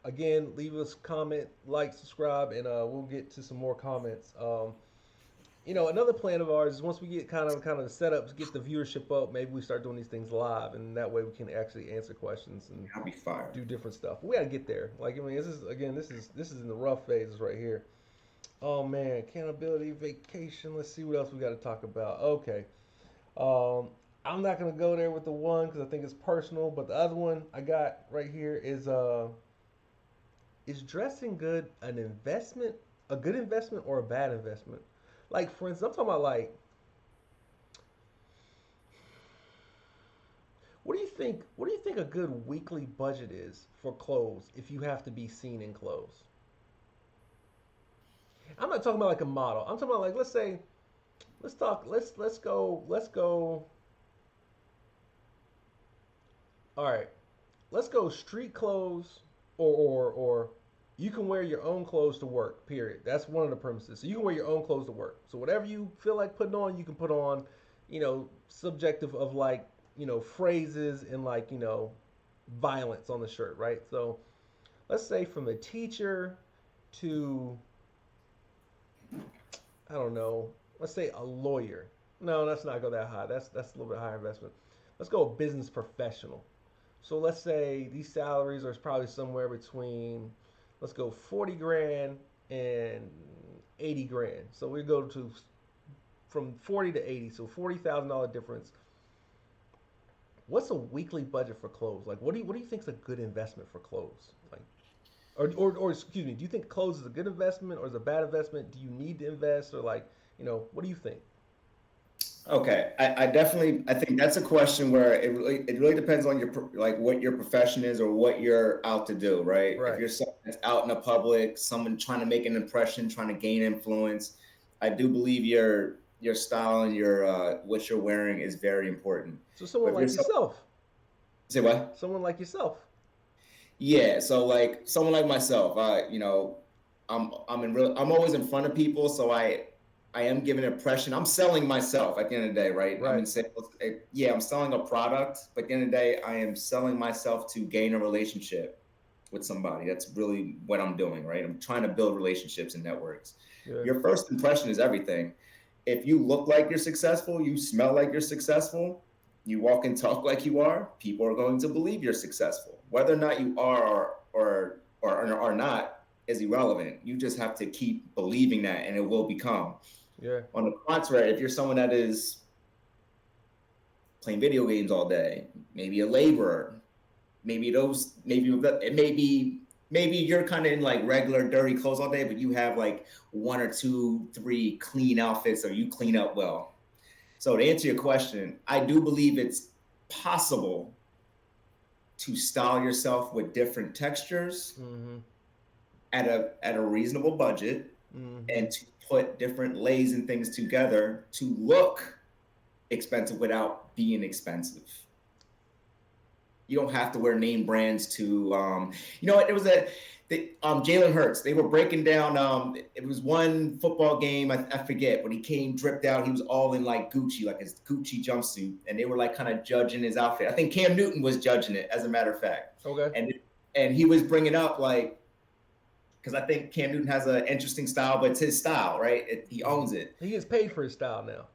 Again, leave us a comment, like, subscribe, and we'll get to some more comments. Another plan of ours is once we get kind of set up to get the viewership up, maybe we start doing these things live, and that way we can actually answer questions and I'll be fired. do different stuff. But we got to get there. Like I mean, this is in the rough phases right here. Oh man, accountability, vacation. Let's see what else we got to talk about. Okay. Um, I'm not gonna go there with the one because I think it's personal, but the other one I got right here is dressing good an investment, a good investment or a bad investment? Like for instance, I'm talking about like what do you think a good weekly budget is for clothes if you have to be seen in clothes? I'm not talking about like a model. I'm talking about like let's go all right, let's go street clothes or you can wear your own clothes to work, period. That's one of the premises. So you can wear your own clothes to work. So whatever you feel like putting on, you can put on, subjective of like, phrases and like, violence on the shirt, right? So let's say from a teacher to, I don't know, let's say a lawyer. No, let's not go that high. That's a little bit higher investment. Let's go business professional. So let's say these salaries are probably somewhere between, let's go 40 grand and 80 grand. So we go to from 40 to 80, so $40,000 difference. What's a weekly budget for clothes? Like, what do you think is a good investment for clothes? Like, or excuse me, do you think clothes is a good investment or is a bad investment? Do you need to invest or like, what do you think? Okay, I think that's a question where it really depends on like what your profession is or what you're out to do, right? If Right. you're someone that's out in the public, someone trying to make an impression, trying to gain influence, I do believe your style and your what you're wearing is very important. So But someone if you're like so yourself. Say what? Someone like yourself. Yeah, so like someone like myself, I'm always in front of people, so I am giving an impression. I'm selling myself at the end of the day, right? I'm Right. in sales. Yeah, I'm selling a product, but at the end of the day, I am selling myself to gain a relationship with somebody. That's really what I'm doing, right? I'm trying to build relationships and networks. Yeah. Your first impression is everything. If you look like you're successful, you smell like you're successful, you walk and talk like you are, people are going to believe you're successful. Whether or not you are or are not is irrelevant. You just have to keep believing that and it will become. Yeah. On the contrary, if you're someone that is playing video games all day, maybe a laborer, maybe you're kind of in like regular dirty clothes all day, but you have like one or two, three clean outfits or you clean up well. So to answer your question, I do believe it's possible to style yourself with different textures Mm-hmm. at a reasonable budget Mm-hmm. and to put different lays and things together to look expensive without being expensive. You don't have to wear name brands to you know what it was Jalen Hurts. They were breaking down it was one football game, I forget, when he came dripped out, he was all in like Gucci, like his Gucci jumpsuit, and they were like kind of judging his outfit. I think Cam Newton was judging it, as a matter of fact. Okay. And he was bringing up like, because I think Cam Newton has an interesting style, but it's his style, right? He owns it. He gets paid for his style now.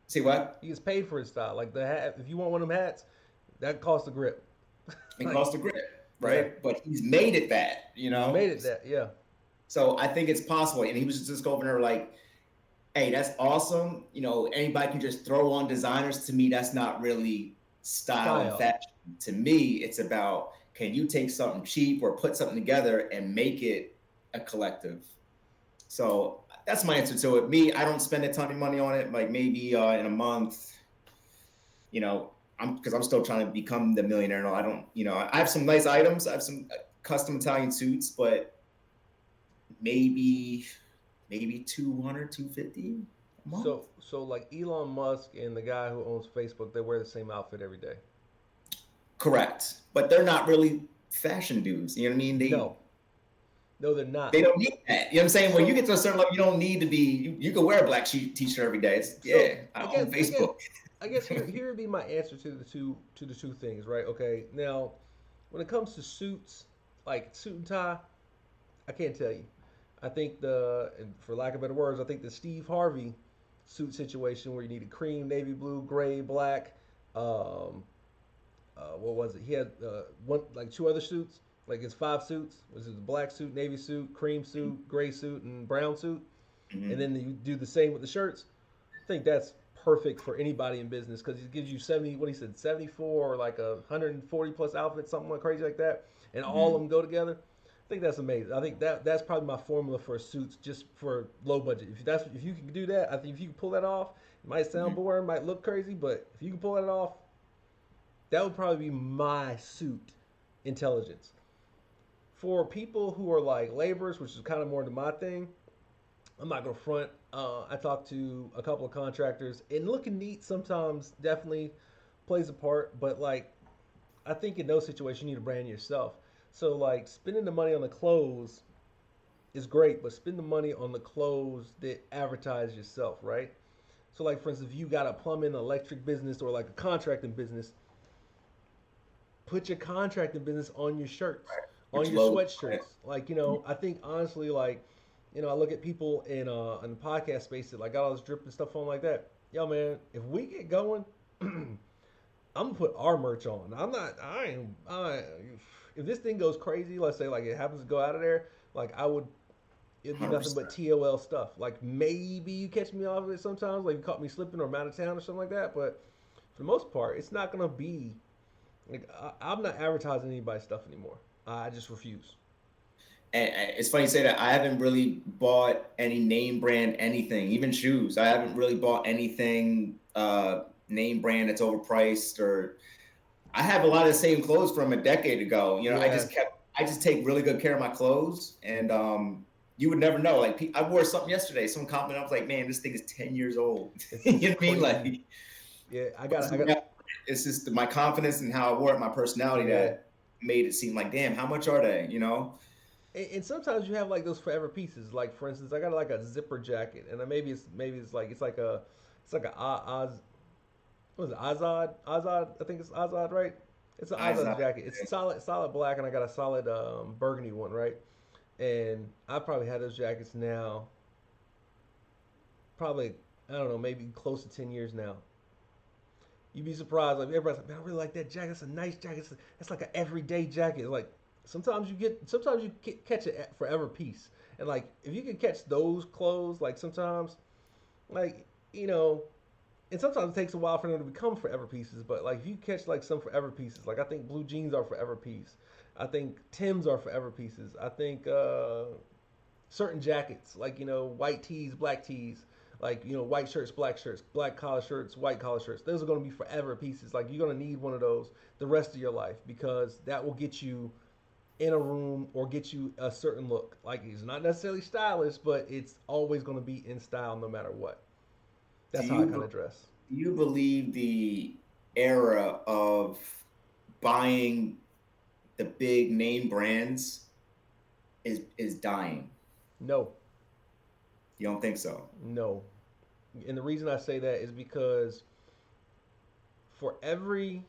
See what? He gets paid for his style. Like the hat. If you want one of them hats, that costs a grip. It Like, costs a grip, yeah. right? But he's made it that, He's made it that. Yeah. So I think it's possible. And he was just going there like, hey, that's awesome. Anybody can just throw on designers. To me, that's not really style and Style. fashion. To me, it's about, can you take something cheap or put something together and make it a collective? So that's my answer to it. Me, I don't spend a ton of money on it. Like maybe in a month, because I'm still trying to become the millionaire. No, I don't. I have some nice items. I have some custom Italian suits, but maybe 200, 250 a month. So like Elon Musk and the guy who owns Facebook, they wear the same outfit every day. Correct, but they're not really fashion dudes. You know what I mean? No. No, they're not. They don't need that. You know what I'm saying? When you So get to a certain level, you don't need to be. You can wear a black t-shirt every day. It's so I I own guess I guess Facebook. I guess here would be my answer to the two things, right? Okay. Now, when it comes to suits, like suit and tie, I can't tell you. I think and for lack of better words, I think the Steve Harvey suit situation where you needed cream, navy blue, gray, black. Um, what was it? He had one like two other suits. Like it's five suits. Was it the black suit, navy suit, cream suit, gray suit, and brown suit? And Mm-hmm. then you do the same with the shirts. I think that's perfect for anybody in business because it gives you 70. What he said, 74 or like 140 plus outfits, something like crazy like that, and all of Mm-hmm. them go together. I think that's amazing. I think that's probably my formula for suits, just for low budget. If you can do that, I think if you can pull that off, it might sound Mm-hmm. boring, might look crazy, but if you can pull that off, that would probably be my suit intelligence. For people who are like laborers, which is kind of more to my thing, I'm not gonna front. I talked to a couple of contractors, and looking neat sometimes definitely plays a part. But like, I think in those situations, you need to brand yourself. So like, spending the money on the clothes is great, but spend the money on the clothes that advertise yourself, right? So like, for instance, if you got a plumbing, electric business, or like a contracting business, put your contracting business on your shirts, on Which your logo? Right. sweatshirts. Like, I think honestly, like, I look at people in the podcast space that like got all this drip and stuff on like that. Yo, man, if we get going, I'm gonna put our merch on. I'm not. I ain't. If this thing goes crazy, let's say like it happens to go out of there, like I would. It'd be nothing 100%. but TOL stuff. Like maybe you catch me off of it sometimes, like you caught me slipping or I'm out of town or something like that. But for the most part, it's not gonna be like I'm not advertising anybody's stuff anymore. I just refuse. And it's funny you say that. I haven't really bought any name brand anything, even shoes. I haven't really bought anything name brand that's overpriced. Or I have a lot of the same clothes from a decade ago. Yeah. I just take really good care of my clothes, and you would never know. Like I wore something yesterday, some compliment. I was like, man, this thing is 10 years old. It's You know what I mean? crazy. Like, Yeah, I but got it's I got it's just my confidence and how I wore it, my personality Yeah. that made it seem like, damn, how much are they? You know? And sometimes you have like those forever pieces. Like for instance, I got like a zipper jacket, and maybe it's like a Oz, what is it, Azad, I think it's Azad, right? It's an Eyes Azad up. jacket. It's solid black, and I got a solid burgundy one, right? And I probably had those jackets now, probably, I don't know, maybe close to 10 years now. You'd be surprised. Like everybody's like, man, I really like that jacket. It's a nice jacket. It's like an everyday jacket. Like sometimes you catch a forever piece. And like if you can catch those clothes, like sometimes, like you know, and sometimes it takes a while for them to become forever pieces. But like if you catch like some forever pieces, like I think blue jeans are forever piece. I think Tims are forever pieces. I think certain jackets, like white tees, black tees, like white shirts, black collar shirts, white collar shirts. Those are going to be forever pieces. Like you're going to need one of those the rest of your life because that will get you in a room or get you a certain look. Like it's not necessarily stylish, but it's always going to be in style no matter what. Do That's how I you kind of dress. do you believe the era of buying the big name brands is dying? No, You don't think so? no. And the reason I say that is because for every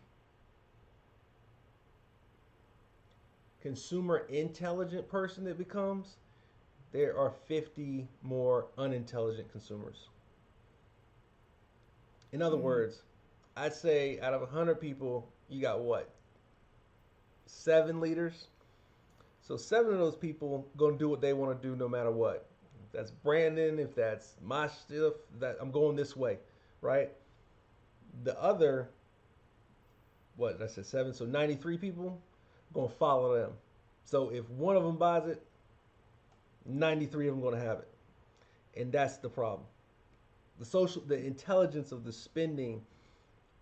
consumer intelligent person that becomes, there are 50 more unintelligent consumers. In other Mm. words, I'd say out of 100 people, you got what? 7 leaders? So 7 of those people going to do what they want to do no matter what. If that's Brandon, if that's my stuff, that I'm going this way, right? The other, what, I said 7, so 93 people going to follow them. So if one of them buys it, 93 of them going to have it. And that's the problem. The intelligence of the spending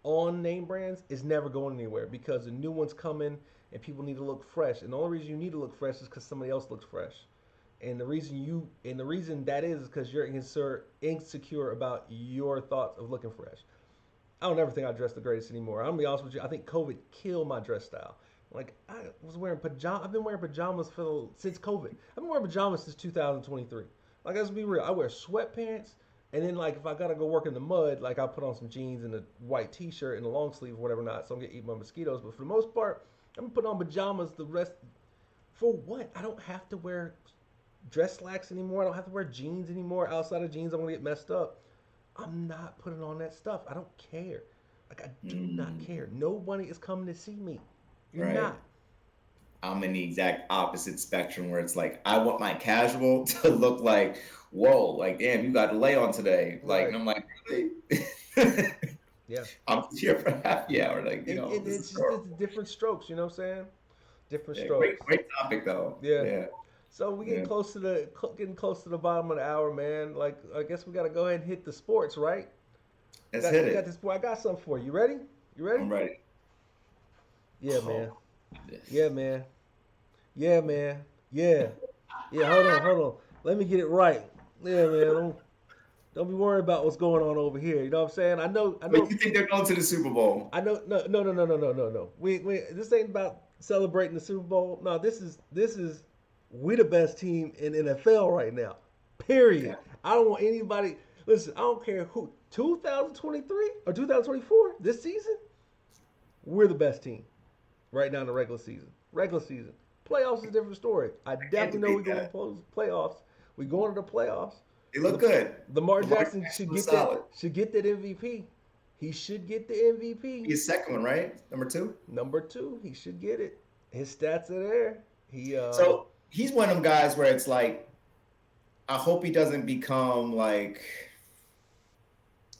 on name brands is never going anywhere because the new one's coming and people need to look fresh. And the only reason you need to look fresh is because somebody else looks fresh. And the reason that is because you're insecure about your thoughts of looking fresh. I don't ever think I dress the greatest anymore. I'm gonna be honest with you. I think COVID killed my dress style. Like I was wearing pajamas. I've been wearing pajamas since COVID. I've been wearing pajamas since 2023. Like let's be real. I wear sweatpants, and then like if I gotta go work in the mud, like I put on some jeans and a white T-shirt and a long sleeve or whatever not, so I'm gonna eat my mosquitoes. But for the most part, I'm putting on pajamas the rest. For what? I don't have to wear dress slacks anymore. I don't have to wear jeans anymore. Outside of jeans, I'm gonna get messed up. I'm not putting on that stuff. I don't care. Like I do not Mm. care. Nobody is coming to see me. You're Right. not. I'm in the exact opposite spectrum where it's like I want my casual to look like, whoa, like damn, you got a lay on today. Like, and Right. I'm like, really? Yeah. I'm just here for happy hour. Like, And this is it's horrible. different strokes. You know what I'm saying? Different Yeah, strokes. great topic though. Yeah. Yeah, So we yeah. getting close to the bottom of the hour, man. Like I guess we gotta go ahead and hit the sports, right? Let's hit We got it. this. Boy, I got something for you. You ready? You ready? I'm ready. Yeah, Oh, man. Yeah, man. Yeah, man. Yeah. Yeah. Hold on. Let me get it right. Yeah, man. Don't be worried about what's going on over here. You know what I'm saying? but you think they're going to the Super Bowl? I know. No. We. This ain't about celebrating the Super Bowl. No, this is we the best team in NFL right now. Okay. Period. I don't want anybody. Listen, I don't care who. 2023 or 2024 this season, we're the best team right now in the regular season. Regular season. Playoffs is a different story. I I can't definitely know we're debate going to that. close playoffs. We going to the playoffs. They look The, good. Lamar Lamar Jackson Jackson was solid. should get that MVP. He should get the MVP. He's second one, right? Number two. Number two, he should get it. His stats are there. He So he's one of them guys where it's like, I hope he doesn't become like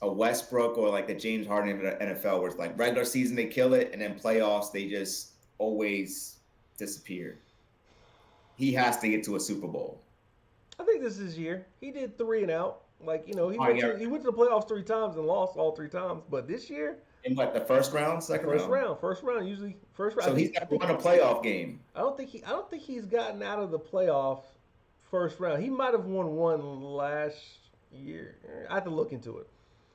a Westbrook or like a James Harden in the NFL, where it's like regular season they kill it, and then playoffs they just always disappear. He has to get to a Super Bowl. I think this is his year. He did three and out. Like he Oh, went yeah. to the playoffs 3 times and lost all 3 times. But this year, In what, the first round, second round? first round, usually first round. So he's never won a playoff game. I don't think he's gotten out of the playoff first round. He might have won one last year. I have to look into it.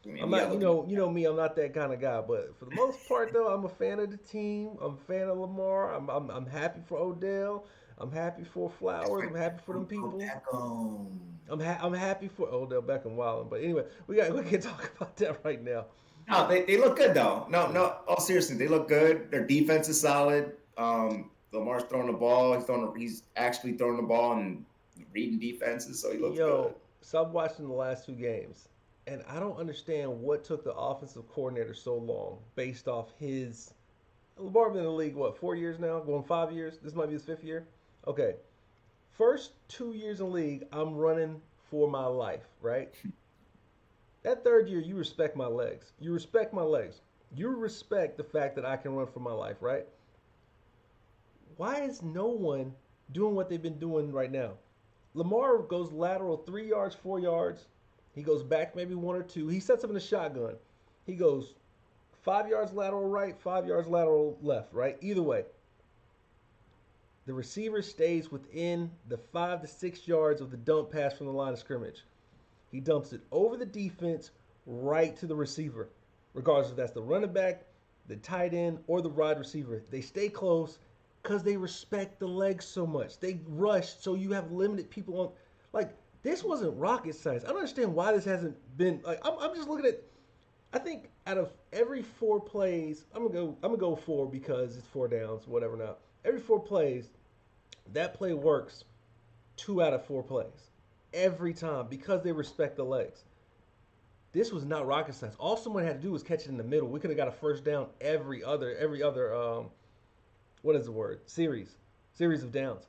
I mean, I'm we not, gotta look at you know me, I'm not that kind of guy. But for the most part, though, I'm a fan of the team. I'm a fan of Lamar. I'm happy for Odell. I'm happy for that's Flowers. right. I'm happy for them Odell people. Beckham. I'm happy for Odell Beckham Wilding. But anyway, we can talk about that right now. No, they look good though. No, Yeah. no. All seriously, they look good. Their defense is solid. Lamar's throwing the ball. He's actually throwing the ball and reading defenses, so he looks good. Yo, so I'm watching the last two games, and I don't understand what took the offensive coordinator so long based off his. Lamar been in the league, what, 4 years now? Going 5 years? This might be his fifth year? Okay. First 2 years in the league, I'm running for my life, right? That third year, you respect my legs. You respect my legs. You respect the fact that I can run for my life, right? Why is no one doing what they've been doing right now? Lamar goes lateral 3 yards, 4 yards. He goes back maybe one or two. He sets up in a shotgun. He goes 5 yards lateral right, 5 yards lateral left, right? Either way, the receiver stays within the 5 to 6 yards of the dump pass from the line of scrimmage. He dumps it over the defense right to the receiver, regardless if that's the running back, the tight end, or the wide receiver. They stay close because they respect the legs so much. They rush so you have limited people on. Like, this wasn't rocket science. I don't understand why this hasn't been. Like, I'm just looking at. I think out of every 4 plays, I'm gonna go four because it's 4 downs, whatever. Now, every 4 plays, that play works 2 out of 4 plays every time because they respect the legs. This was not rocket science. All someone had to do was catch it in the middle. We could have got a first down every other what is the word? Series of downs.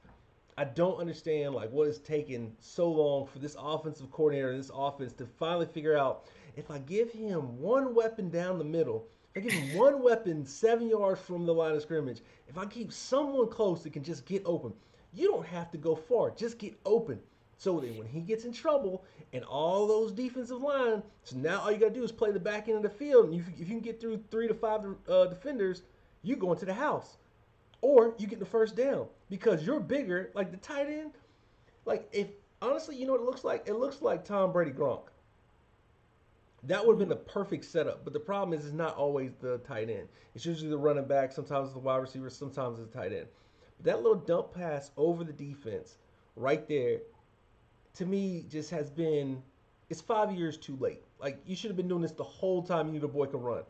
I don't understand like what is taking so long for this offensive coordinator, this offense to finally figure out if I give him one weapon down the middle, if I give him one weapon 7 yards from the line of scrimmage, if I keep someone close that can just get open, you don't have to go far. Just get open. So that when he gets in trouble and all those defensive line, so now all you got to do is play the back end of the field. And if you can get through 3 to 5 defenders, you go into the house. Or you get the first down because you're bigger. Like the tight end, like if honestly, you know what it looks like? It looks like Tom Brady Gronk. That would have been the perfect setup. But the problem is, it's not always the tight end. It's usually the running back. Sometimes it's the wide receiver. Sometimes it's the tight end. But that little dump pass over the defense, right there, to me, just has been. It's 5 years too late. Like you should have been doing this the whole time you knew the boy could run.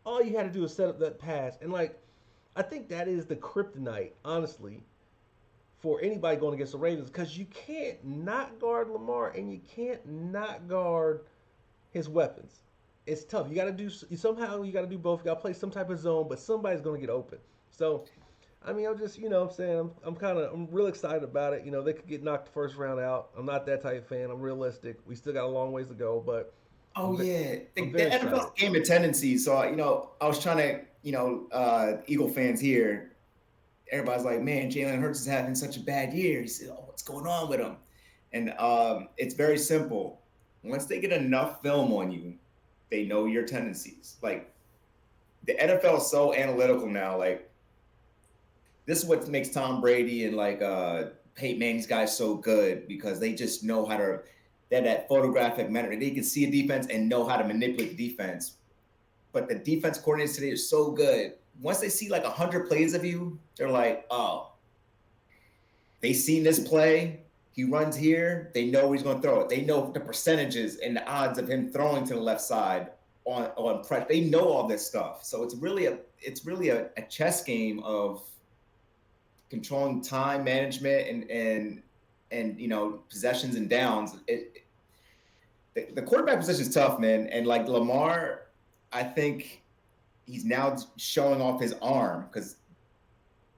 All you had to do is set up that pass, and like I think that is the kryptonite, honestly, for anybody going against the Ravens because you can't not guard Lamar and you can't not guard his weapons. It's tough. You got to do somehow. You got to do both. You got to play some type of zone, but somebody's going to get open. So, I mean, I'm just, I'm saying, I'm real excited about it. They could get knocked the first round out. I'm not that type of fan. I'm realistic. We still got a long ways to go, but Oh yeah, I'm the very excited. NFL's game of tendencies. So I was trying to, Eagle fans here. Everybody's like, man, Jalen Hurts is having such a bad year. He said, oh, what's going on with him? And it's very simple. Once they get enough film on you, they know your tendencies. Like the NFL is so analytical now. Like this is what makes Tom Brady and like Peyton Manning's guys so good because they just know how to. They're that photographic memory. They can see a defense and know how to manipulate the defense. But the defense coordinators today are so good. Once they see like 100 plays of you, they're like, oh, they seen this play. He runs here. They know where he's going to throw it. They know the percentages and the odds of him throwing to the left side on press. They know all this stuff. So it's really a chess game of controlling time management and possessions and downs. The quarterback position is tough, man. And like Lamar, I think he's now showing off his arm because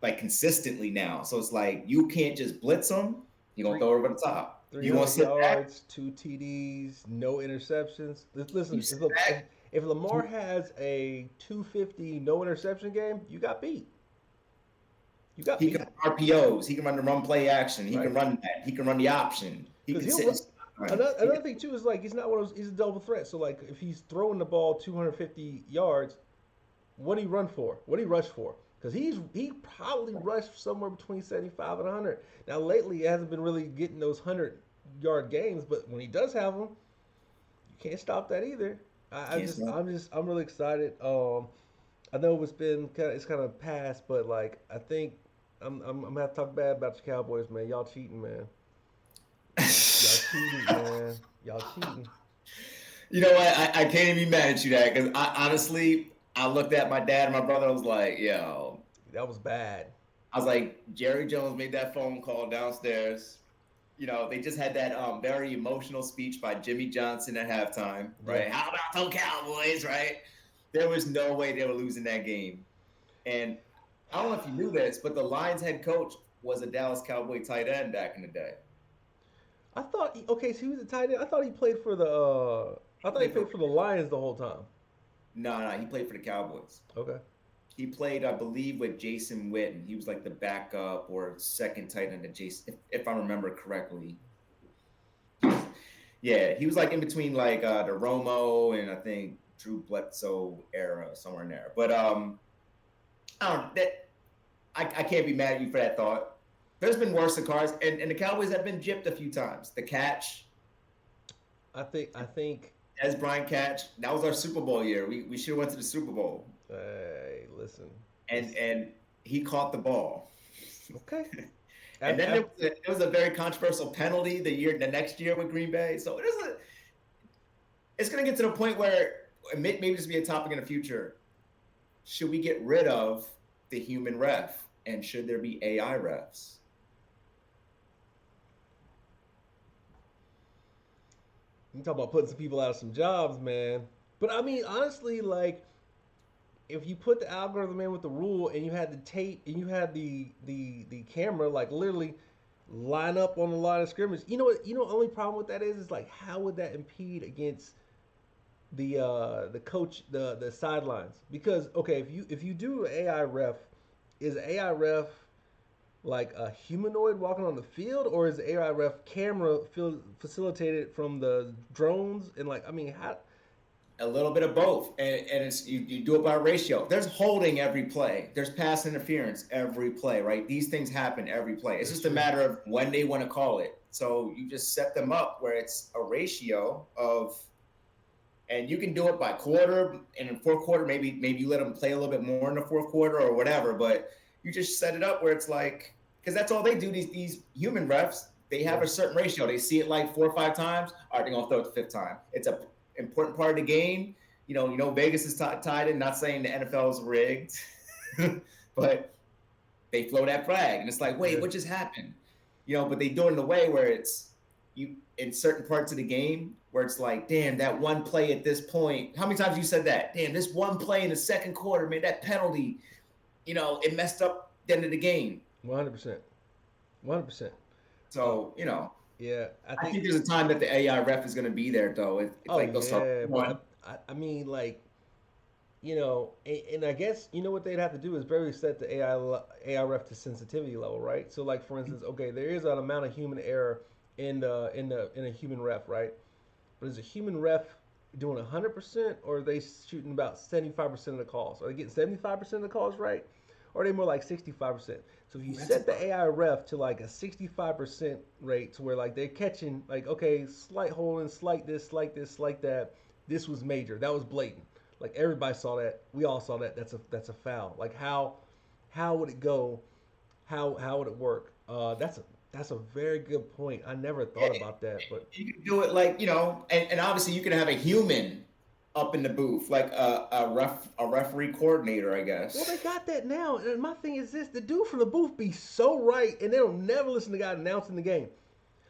like consistently now. So it's like you can't just blitz him. You're gonna throw it over the top. You 300 gonna sit back. yards, 2 TDs, no interceptions. Listen, You sit back. if Lamar has a 250 no interception game, you got beat. You got He beat. can run RPOs. He can run the run play action. He Right. can run that. He can run the option. He can sit. Another thing too is like he's not one of those. He's a double threat. So like if he's throwing the ball 250 yards, what do he run for? What do he rush for? Because he probably rushed somewhere between 75 and 100. Now lately he hasn't been really getting those 100-yard games, but when he does have them, you can't stop that either. I Can't just smell. I'm really excited. I know it's kind of past, but like I think I'm gonna have to talk bad about your Cowboys, man. Y'all cheating, man. Y'all cheating, man. Y'all cheating. You know what? I can't even be mad at you that because I honestly I looked at my dad and my brother. I was like, yo, That was bad. I was like, Jerry Jones made that phone call downstairs. You know, they just had that very emotional speech by Jimmy Johnson at halftime, Yeah. right? How about them Cowboys, right? There was no way they were losing that game. And I don't know if you knew this, but the Lions head coach was a Dallas Cowboy tight end back in the day. Okay, so he was a tight end. I thought he played for the I He thought he played for played for the Lions the whole time. no, he played for the Cowboys. Okay. He played, I believe, with Jason Witten. He was like the backup or second tight end to Jason, if I remember correctly. Yeah, he was like in between like the Romo and I think Drew Bledsoe era somewhere in there. But I don't that I can't be mad at you for that thought. There's been worse than cars, and the Cowboys have been gypped a few times. The catch, I think Des Bryant catch, that was our Super Bowl year. We should have went to the Super Bowl, hey, listen. and This and he caught the ball. okay. And Af, then af, there was a very controversial penalty the next year with Green Bay. So it's going to get to the point where maybe this will be a topic in the future. Should we get rid of the human ref, and should there be AI refs? you talk about putting some people out of some jobs, man. But I mean, honestly, like if you put the algorithm in with the rule and you had the tape and you had the camera like literally line up on the line of scrimmage, you know what? You know, the only problem with that is like how would that impede against the coach the sidelines? Because okay, if you do AI ref, is AI ref like a humanoid walking on the field, or is the AI ref camera facilitated from the drones? And like, I mean, how? A little bit of both, and it's you do it by ratio. There's holding every play. There's pass interference every play, right? These things happen every play. It's That's just a true. matter of when they want to call it. So you just set them up where it's a ratio of, and you can do it by quarter. And in fourth quarter, maybe you let them play a little bit more in the fourth quarter or whatever. But you just set it up where it's like because that's all they do. These human refs, they have Yeah, a certain ratio. They see it like 4 or 5 times. All right, they're gonna throw it the fifth time. It's a important part of the game. Vegas is tied in. Not saying the NFL is rigged, but they throw that flag, and it's like, wait, yeah. what just happened? But they do it in a way where it's you in certain parts of the game where it's like, damn, that one play at this point. How many times you said that? Damn, this one play in the second quarter made that penalty. It messed up the end of the game. 100%. 100%. Uh, So yeah, I I think. think there's a time that the AI ref is going to be there, though. It's Oh like they'll start yeah, one. but I mean, like and I guess what they'd have to do is very set the AI ref to sensitivity level, right? So like for instance, okay, there is an amount of human error in a human ref, right? But is a human ref doing 100%, or are they shooting about 75% of the calls? Are they getting 75% of the calls right, or are they more like 65%? So if you Ooh, that's a set the AI ref to like a 65% rate, to where like they're catching like okay, slight holding, slight this, slight this, slight that. This was major. That was blatant. Like everybody saw that. We all saw that. That's a foul. Like how would it go? How would it work? That's a very good point. I never thought yeah, about that, but you can do it like and obviously you can have a human up in the booth, like a referee coordinator, I well, they guess. got that now. And my thing is this: the dude from the booth be so right, and they don't never listen to the guy announcing the game.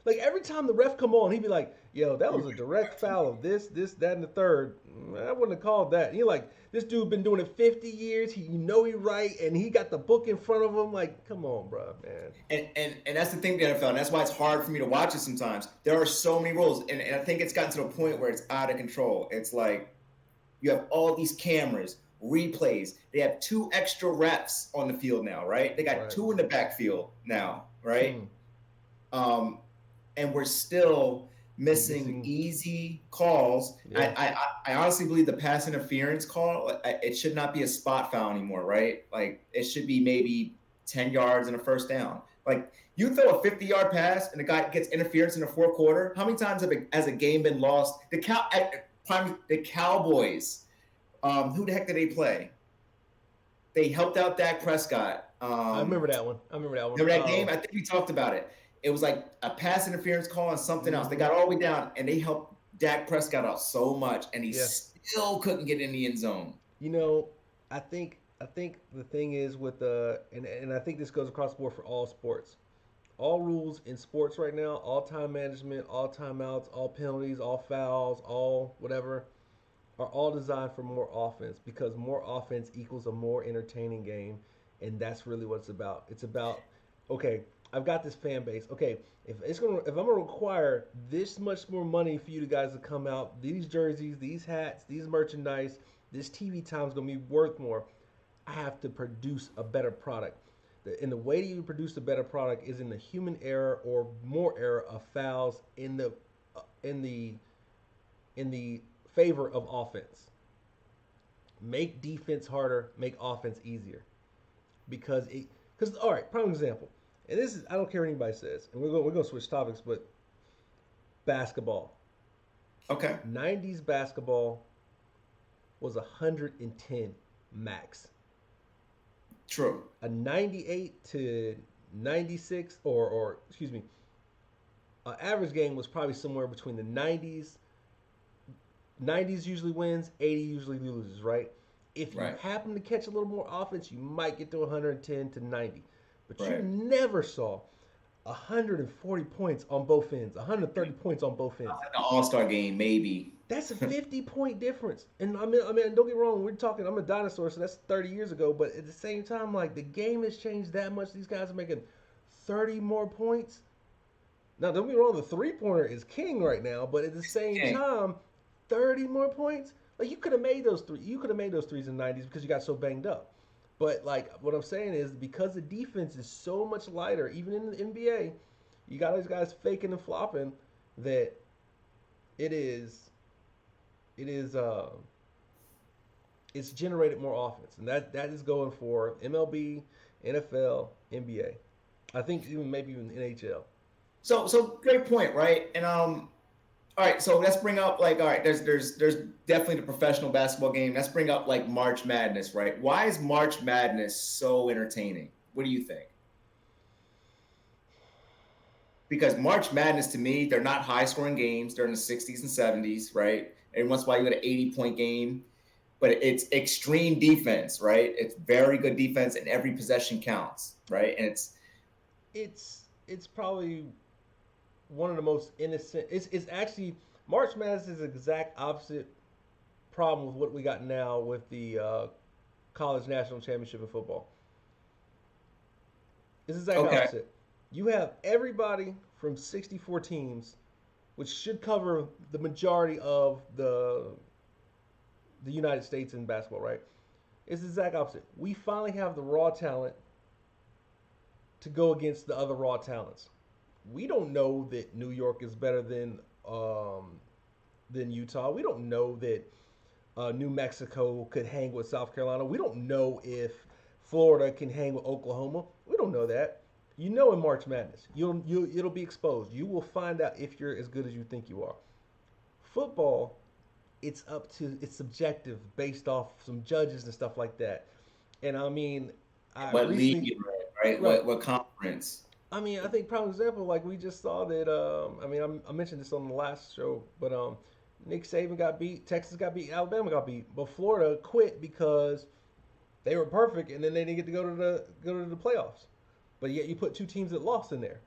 Like every time the ref come on, he'd be like, "Yo, that was a direct foul of this, that, and the third. I wouldn't have called that." And you're like, "This dude been doing it 50 years. He right, and he got the book in front of him. Like, come on, bro, man." And that's the thing with the NFL, and that's why it's hard for me to watch it sometimes. There are so many rules, and I think it's gotten to the point where it's out of control. It's like you have all these cameras, replays. They have two extra refs on the field now, right? They got Right. two in the backfield now, right? Hmm. Um, and we're still missing Missing. easy calls. I, Yeah. I, I honestly believe the pass interference call, it should not be a spot foul anymore, right? Like it should be maybe 10 yards and a first down. Like you throw a 50-yard pass and the guy gets interference in the fourth quarter. How many times has a game been lost? the Cowboys. Who the heck did they play? They helped out Dak Prescott. I remember that one. I remember that one. Remember that game? I think we talked about it. It was like a pass interference call and something else. They hmm got all the way down and they helped Dak Prescott out so much, and he Yeah. still couldn't get in the end zone. You know, I think the thing is with the and I think this goes across the board for all sports. All rules in sports right now, all time management, all timeouts, all penalties, all fouls, all whatever, are all designed for more offense because more offense equals a more entertaining game, and that's really what it's about. It's about okay, I've got this fan base. Okay, if I'm gonna require this much more money for you guys to come out, these jerseys, these hats, these merchandise, this TV time is gonna be worth more. I have to produce a better product. And the way that you produce a better product is in the human error or more error of fouls in the in the favor of offense. Make defense harder, make offense easier. Because all right, prime example. And this is I don't care what anybody says. And we're gonna switch topics, but basketball. Okay, 90s basketball was 110 max. true. A 98 to 96 or excuse me, an average game was probably somewhere between the 90s usually wins, 80 usually loses, right? If you Right, happen to catch a little more offense, you might get to 110 to 90. But you right. never saw 140 points on both ends, 130 points on both ends. Outside the All Star game, maybe. That's a 50-point difference. And I mean, don't get me wrong. We're talking. I'm a dinosaur, so that's 30 years ago. But at the same time, like the game has changed that much. These guys are making 30 more points. Now, don't get me wrong. The three-pointer is king right now. But at the same Okay. time, 30 more points. Like you could have made those three. You could have made those threes in the 90s because you got so banged up. But like what I'm saying is because the defense is so much lighter, even in the NBA, you got these guys faking and flopping that it is it is it's generated more offense, and that is going for MLB, NFL, NBA. I think even maybe even NHL. So great point, right? And all right, so let's bring up like all right, there's definitely the professional basketball game. Let's bring up like March Madness, right? Why is March Madness so entertaining? What do you think? Because March Madness to me, they're not high scoring games. They're in the 60s and 70s, right? Every once in a while you get an 80-point game, but it's extreme defense, right? It's very good defense, and every possession counts, right? And it's It's probably one of the most innocent. It's actually March Madness is the exact opposite problem with what we got now with the college national championship in football. It's the exact okay. opposite. You have everybody from 64 teams, which should cover the majority of the United States in basketball, right? It's the exact opposite. We finally have the raw talent to go against the other raw talents. We don't know that New York is better than Utah. We don't know that New Mexico could hang with South Carolina. We don't know if Florida can hang with Oklahoma. We don't know that. You know, in March Madness, it'll be exposed. You will find out if you're as good as you think you are. Football, it's subjective based off some judges and stuff like that. And I mean, I What league recently you're in, right? right. What conference? I mean, I think prime example, like we just saw that. I mean, I mentioned this on the last show, but Nick Saban got beat, Texas got beat, Alabama got beat, but Florida quit because they were perfect, and then they didn't get to go to the playoffs. But yet you put two teams that lost in there.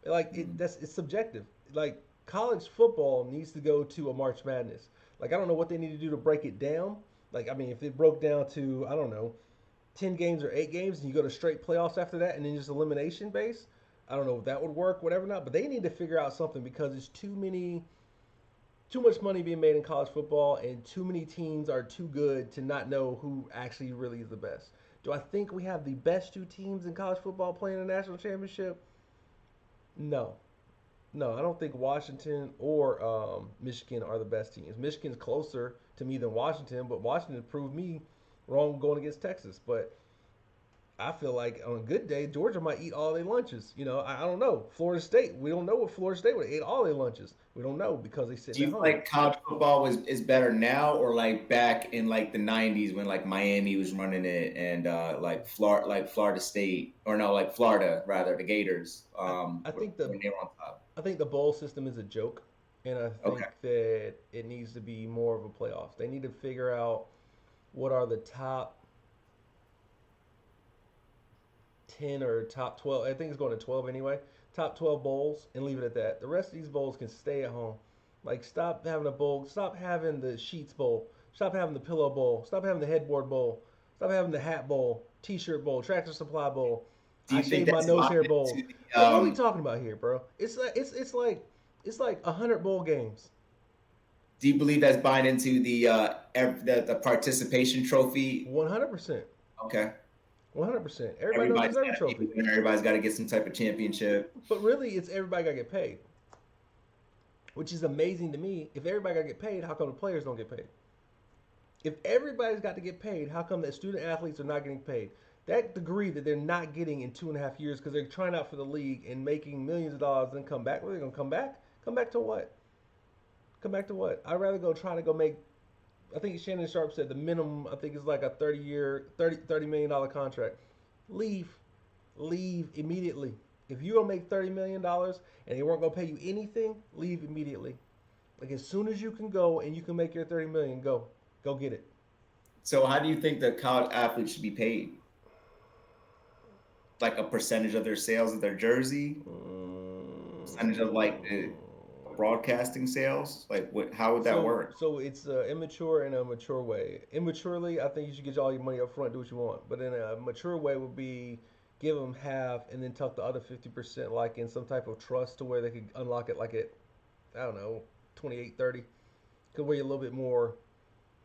Like Hmm. that's it's subjective. Like college football needs to go to a March Madness. Like I don't know what they need to do to break it down. Like I mean, if it broke down to I don't know 10 games or 8 games, and you go to straight playoffs after that, and then just elimination base. I don't know if that would work, whatever not. But they need to figure out something because there's too much money being made in college football, and too many teams are too good to not know who actually really is the best. Do I think we have the best two teams in college football playing a national championship? No, no, I don't think Washington or Michigan are the best teams. Michigan's closer to me than Washington, but Washington proved me wrong going against Texas. But I feel like on a good day, Georgia might eat all their lunches. I don't know. Florida State, we don't know what Florida State would have ate all their lunches. We don't know because they're Do sitting you at feel home. like college football is better now or like back in like the '90s when like Miami was running it and like Florida State or no like Florida rather the Gators I, I think the when they were on top. I think the bowl system is a joke, and I Okay. think that it needs to be more of a playoffs. They need to figure out what are the top 10 or top 12. I think it's going to 12 anyway. Top 12 bowls and leave it at that. The rest of these bowls can stay at home. Like, stop having a bowl. Stop having the sheets bowl. Stop having the pillow bowl. Stop having the headboard bowl. Stop having the hat bowl, t-shirt bowl, tractor supply bowl. Do I you think shave my that's nose buying hair into bowls. the What are we talking about here, bro? It's like 100 bowl games. do you believe that's buying into the participation trophy? 100%. Okay. 100%. Everybody don't Everybody's deserve a got to be trophy. a winner. Everybody's got to get some type of championship. But really, it's everybody got to get paid, which is amazing to me. If everybody got to get paid, how come the players don't get paid? If everybody's got to get paid, how come that student athletes are not getting paid? That degree that they're not getting in 2.5 years because they're trying out for the league and making millions of dollars, then come back. Where are they gonna come back? Come back to what? Come back to what? I'd rather go try to go make. I think Shannon Sharp said the minimum. I think is like a 30-year, $30 million contract. Leave, leave immediately. If you're gonna make $30 million and they weren't gonna pay you anything, leave immediately. Like as soon as you can go and you can make your 30 million, go get it. So how do you think the college athletes should be paid? Like a percentage of their sales of their jersey, percentage of like the broadcasting sales? Like what? How would that So, work? so it's immature in a mature way. Immaturely, I think you should get all your money up front, do what you want. But in a mature way, would be give them half and then tuck the other 50% like in some type of trust to where they could unlock it like at I don't know 28, 30. Could where you're a little bit more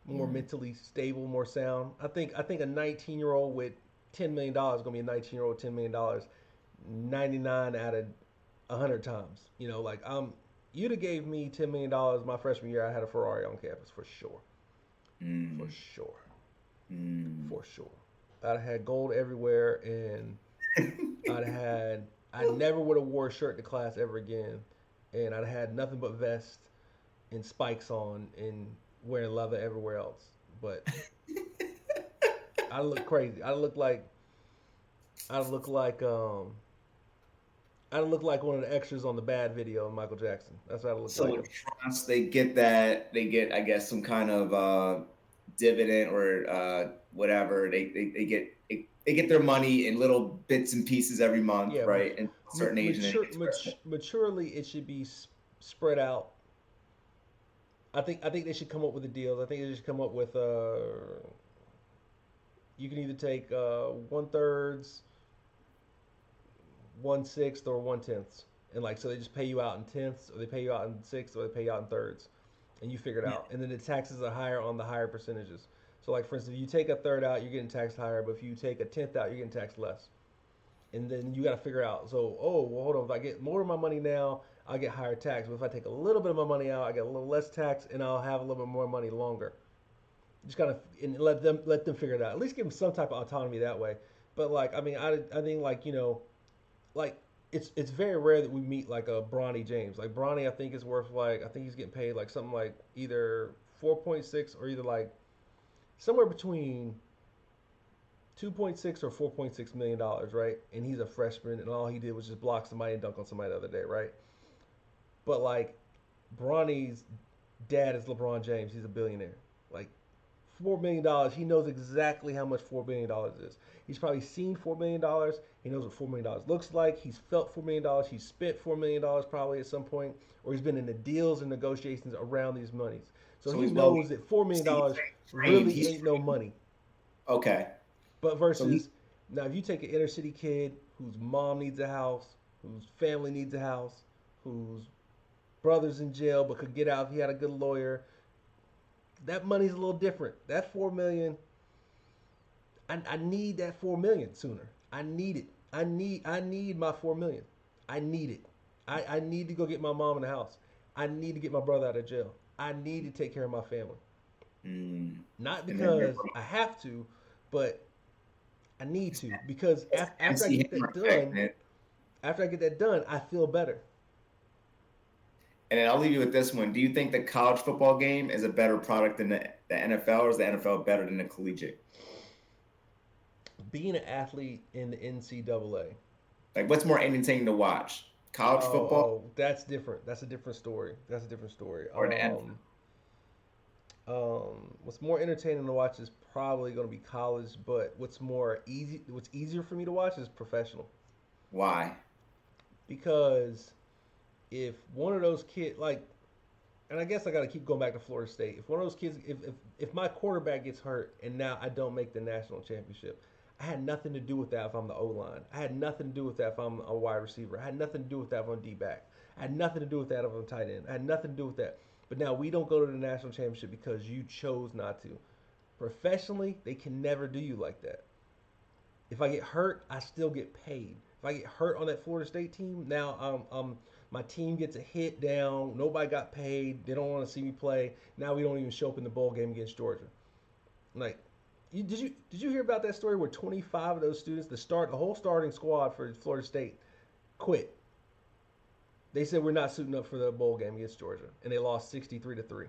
Mm. mentally stable, more sound. I think a 19-year-old with $10 million is gonna be a 19-year-old with $10 million 99 out of 100 times. Like you'd have gave me $10 million my freshman year. I had a Ferrari on campus for sure, for Mm. sure, Mm. for sure. I'd have had gold everywhere, and I never would have wore a shirt to class ever again, and I'd had nothing but vest and spikes on and wearing leather everywhere else. But I look crazy. I look like I look like one of the extras on the Bad video of Michael Jackson. That's what I look So like. in trust, they get that they get I guess some kind of dividend or whatever. They get their money in little bits and pieces every month, Yeah, right? And a certain age, and then it gets spread. maturely, it should be spread out. I think they should come up with the deals. I think they should come up with you can either take 1/3, 1/6, or 1/10, and like so they just pay you out in tenths, or they pay you out in sixths, or they pay you out in thirds, and you figure it Yeah. out. And then the taxes are higher on the higher percentages. So like for instance, if you take a third out, you're getting taxed higher, but if you take a tenth out, you're getting taxed less. And then you got to figure out. So, oh, well, hold on. If I get more of my money now, I'll get higher tax. But if I take a little bit of my money out, I get a little less tax, and I'll have a little bit more money longer. Just kind of and let them figure it out. At least give them some type of autonomy that way. But like, I mean, I think like like it's very rare that we meet like a Bronny James. Like Bronny, I think is worth like I think he's getting paid like something like either 4.6 or either like somewhere between 2.6 or 4.6 million dollars, right? And he's a freshman, and all he did was just block somebody and dunk on somebody the other day, right? But like Bronny's dad is LeBron James. He's a billionaire. Like $4 million, he knows exactly how much $4 million is. He's probably seen $4 million. He knows what $4 million looks like. He's felt $4 million. He's spent $4 million probably at some point, or he's been in the deals and negotiations around these monies. So So he he's well. knows that $4 million He's trained. really ain't no money. Okay. But So he versus now, if you take an inner city kid whose mom needs a house, whose family needs a house, whose brother's in jail but could get out if he had a good lawyer, that money's a little different. That 4 million, I need that 4 million sooner. I need it. I need my 4 million. I need it. I need to go get my mom in the house. I need to get my brother out of jail. I need to take care of my family. mm, Not and then because I have to, but I need to because It's the after I MC get Hammer that effect, done, man. I feel better. And then I'll leave you with this one. Do you think the college football game is a better product than the NFL, or is the NFL better than the collegiate? Being an athlete in the NCAA. Like, what's more entertaining to watch? College football That's different. That's a different story. That's a different story. or the NFL? What's more entertaining to watch is probably going to be college, but what's easier for me to watch is professional Why? because if one of those kids like, and I guess I got to keep going back to Florida State. If one of those kids, if my quarterback gets hurt and now I don't make the national championship, I had nothing to do with that if I'm the O line. I had nothing to do with that if I'm a wide receiver. I had nothing to do with that if I'm D back. I had nothing to do with that if I'm tight end. I had nothing to do with that. But now we don't go to the national championship because you chose not to. Professionally, they can never do you like that. If I get hurt, I still get paid. If I get hurt on that Florida State team, now my team gets a hit down. Nobody got paid. They don't want to see me play. Now we don't even show up in the bowl game against Georgia. Like, did you hear about that story where 25 of those students, the whole starting squad for Florida State, quit? They said we're not suiting up for the bowl game against Georgia, and they lost 63-3.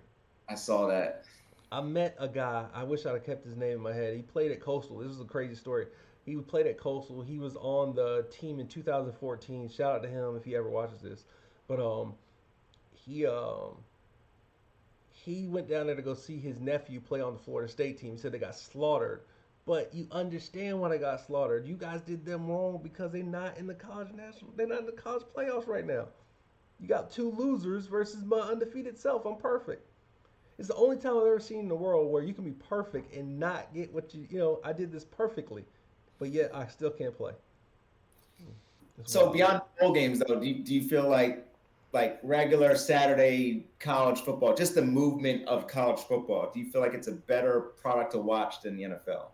I saw that. I met a guy. I wish I'd have kept his name in my head. He played at Coastal. This is a crazy story. He played at Coastal. He was on the team in 2014. Shout out to him if he ever watches this. But he he went down there to go see his nephew play on the Florida State team. He said they got slaughtered. But you understand why they got slaughtered. You guys did them wrong because they're not in the college national. They're not in the college playoffs right now. You got two losers versus my undefeated self. I'm perfect. It's the only time I've ever seen in the world where you can be perfect and not get what I did this perfectly, but yet I still can't play. It's So wild. beyond bowl games, though, do you feel like regular Saturday college football, just the movement of college football, do you feel like it's a better product to watch than the NFL?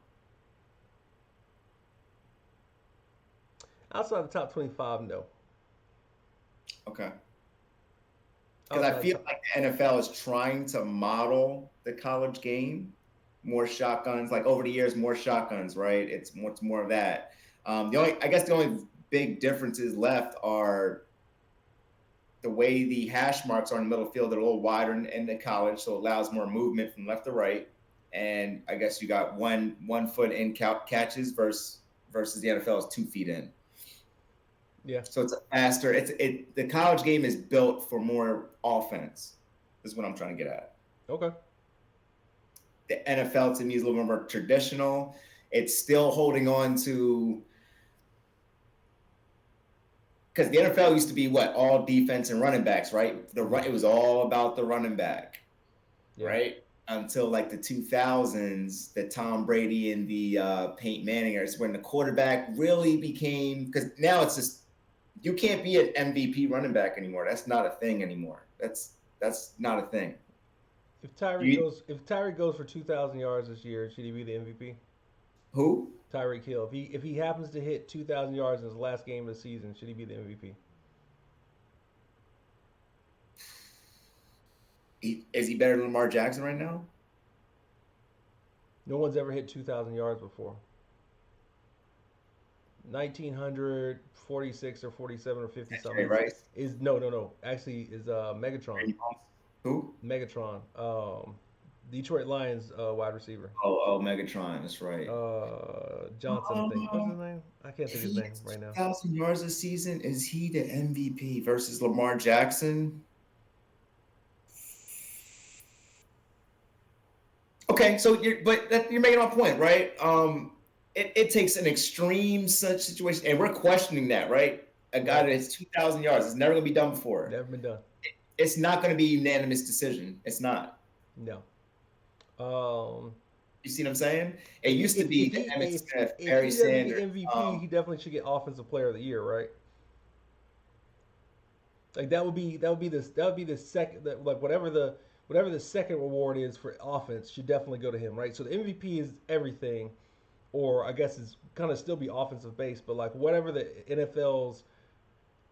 Outside the top 25, no. Okay. Because I Outside the feel top, like the NFL is trying to model the college game, more shotguns. Like over the years, more shotguns, right? It's more of that. I guess the only big differences left are the way the hash marks are in the middle field. They're a little wider in the college, so it allows more movement from left to right. And I guess you got one foot in catches versus the NFL is 2 feet in. yeah. So it's a faster. The college game is built for more offense. Is what I'm trying to get at. Okay. The NFL to me is a little more traditional. It's still holding on to because the NFL used to be what all defense and running backs, right? It was all about the running back, Yeah. right? Until like the 2000s, the Tom Brady and the Peyton Manning years, when the quarterback really became because now it's just you can't be an MVP running back anymore. That's not a thing anymore. That's not a thing. You, If Tyreek goes for 2,000 yards this year, should he be the MVP? who? Tyreek Hill. If he happens to hit 2,000 yards in his last game of the season, should he be the MVP? Is he better than Lamar Jackson right now? No one's ever hit 2,000 yards before. 1946 or 47 or 50 Okay, something right. is no. Actually, is Megatron. Who? Megatron. Detroit Lions wide receiver. Oh, Megatron. That's right. Johnson, I think. What's his name? I can't think If of his he name hits right now. 2,000 yards this season, is he the MVP versus Lamar Jackson? Okay, so you're making my point, right? It takes an extreme such situation, and we're questioning that, right? A guy Right. that hits 2,000 yards, it's never going to be done before. Never been done. It's not going to be a unanimous decision. It's not. No. Um, You see what I'm saying? It if he used to be if the he Emmett Smith, if Barry he doesn't get Sanders. MVP, he definitely should get Offensive Player of the Year, right? Like that would be the second like whatever the second reward is for offense should definitely go to him, right? So the MVP is everything, or I guess it's kind of still be offensive based, but like whatever the NFL's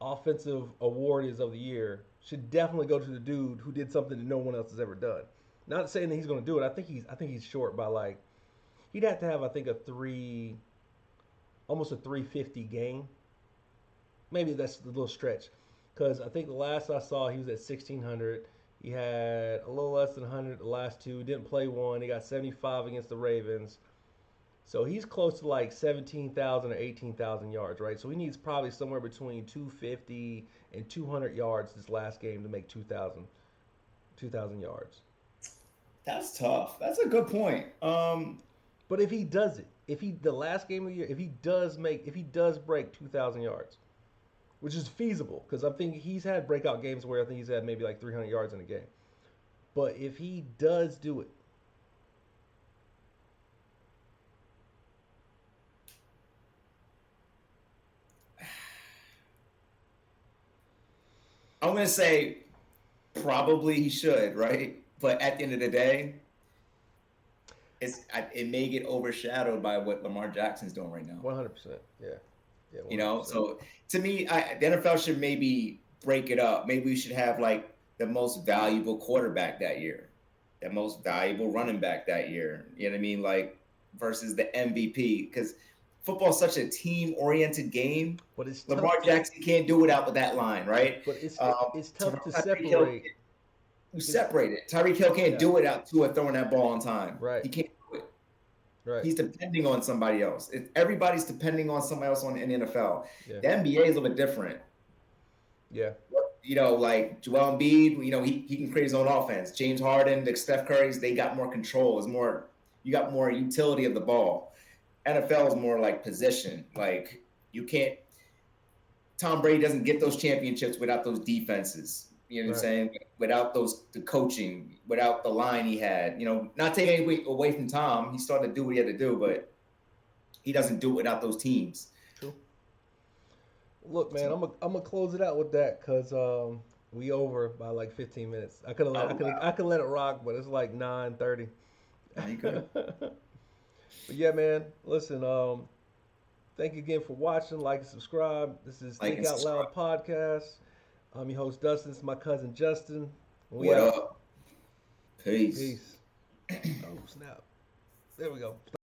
offensive award is of the year should definitely go to the dude who did something that no one else has ever done. Not saying that he's going to do it. I think he's short by like he'd have to have I think a three. almost a 350 game. Maybe that's a little stretch, because I think the last I saw he was at 1600. He had a little less than 100 the last two. Didn't play one. He got 75 against the Ravens. So he's close to like 17,000 or 18,000 yards, right? So he needs probably somewhere between 250 and 200 yards this last game to make 2,000 yards. That's tough. That's a good point. But if he does it, if he the last game of the year, if he does break 2,000 yards, which is feasible because I think he's had breakout games where I think he's had maybe like 300 yards in a game. But if he does do it, I'm gonna say probably he should, right? But at the end of the day, it may get overshadowed by what Lamar Jackson's doing right now. 100%, yeah, yeah, You know, 100%. so to me, the NFL should maybe break it up. Maybe we should have like the most valuable quarterback that year, the most valuable running back that year. You know what I mean? Like versus the MVP, because football's such a team-oriented game. But it's Lamar tough. Jackson can't do it out with that line, right? But it's tough to Tyreek Hill, separate. you It's, separate it. Tyreek Hill can't yeah, do it out to it throwing that ball on time. right, He can't do it. right, He's depending on somebody else. Everybody's depending on somebody else in the NFL. yeah, The NBA is a little bit different. yeah, You know, like Joel Embiid, you know, he can create his own offense. James Harden, the Steph Currys, they got more control. It's more, you got more utility of the ball. NFL is more like position. Like you can't. Tom Brady doesn't get those championships without those defenses. You know what I'm right. saying? Without the coaching, without the line he had. You know, not taking anything away from Tom. He started to do what he had to do, but he doesn't do it without those teams. True. Look, man, So, I'm gonna close it out with that because we over by like 15 minutes. oh I wow, could let it rock, but it's like 9:30. no, you good. But yeah, man, listen, thank you again for watching, like and subscribe. This is Like Think and Out subscribe. Loud Podcast. I'm your host Dustin. This is my cousin Justin. We What out. up? Peace. Peace. Oh snap! There we go.